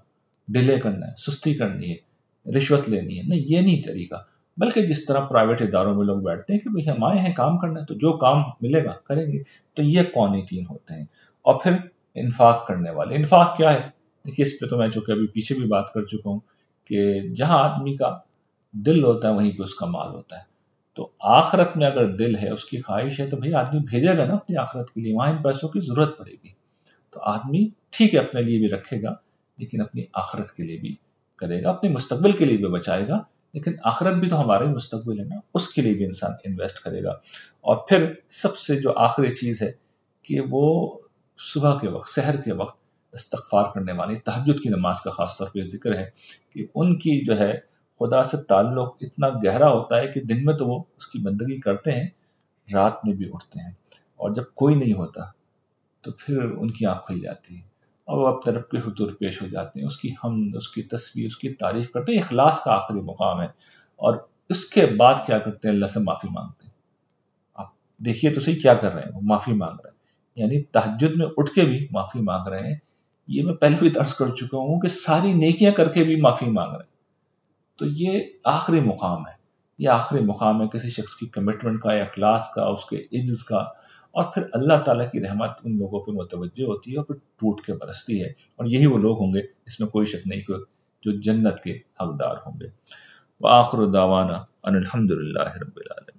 ڈیلے کرنا ہے، سستی کرنی ہے، رشوت لینی ہے، نہیں، یہ نہیں طریقہ۔ بلکہ جس طرح پرائیویٹ اداروں میں لوگ بیٹھتے ہیں کہ بھئی ہم آئے ہیں کام کرنا ہے، تو جو کام ملے گا کریں گے، تو یہ قانتین ہوتے ہیں۔ اور پھر انفاق کرنے والے۔ انفاق کیا ہے؟ دیکھیے اس پہ تو میں چونکہ ابھی پیچھے بھی بات کر چکا ہوں کہ جہاں آدمی کا دل ہوتا ہے وہیں پہ اس کا مال ہوتا ہے۔ تو آخرت میں اگر دل ہے، اس کی خواہش ہے، تو بھئی آدمی بھیجے گا نا اپنی آخرت کے لیے، وہاں ان پیسوں کی ضرورت پڑے گی، تو آدمی ٹھیک ہے اپنے لیے بھی رکھے گا، لیکن اپنی آخرت کے لیے بھی کرے گا، اپنے مستقبل کے لیے بھی بچائے گا، لیکن آخرت بھی تو ہمارا ہی مستقبل ہے نا، اس کے لیے بھی انسان انویسٹ کرے گا۔ اور پھر سب سے جو آخری چیز ہے کہ وہ صبح کے وقت، سحر کے وقت استغفار کرنے والی، تہجد کی نماز کا خاص طور پہ ذکر ہے کہ ان کی جو ہے خدا سے تعلق اتنا گہرا ہوتا ہے کہ دن میں تو وہ اس کی بندگی کرتے ہیں، رات میں بھی اٹھتے ہیں، اور جب کوئی نہیں ہوتا تو پھر ان کی آنکھ کھل جاتی ہے اور وہ اپنے رب کے حضور پیش ہو جاتے ہیں، اس کی حمد، اس کی تسبیح، اس کی تعریف کرتے ہیں۔ اخلاص کا آخری مقام ہے، اور اس کے بعد کیا کرتے ہیں؟ اللہ سے معافی مانگتے ہیں۔ آپ دیکھیے تو صحیح کیا کر رہے ہیں، وہ معافی مانگ رہے ہیں، یعنی تہجد میں اٹھ کے بھی معافی مانگ رہے ہیں۔ یہ میں پہلے بھی عرض کر چکا ہوں کہ ساری نیکیاں کر کے بھی معافی مانگ رہے ہیں، تو یہ آخری مقام ہے یہ آخری مقام ہے کسی شخص کی کمٹمنٹ کا، اخلاص کا، اس کے عجز کا، اور پھر اللہ تعالیٰ کی رحمت ان لوگوں پہ متوجہ ہوتی ہے اور پھر ٹوٹ کے برستی ہے، اور یہی وہ لوگ ہوں گے، اس میں کوئی شک نہیں کہ جو جنت کے حقدار ہوں گے۔ وآخر دعوانا ان الحمد للہ رب العالمین۔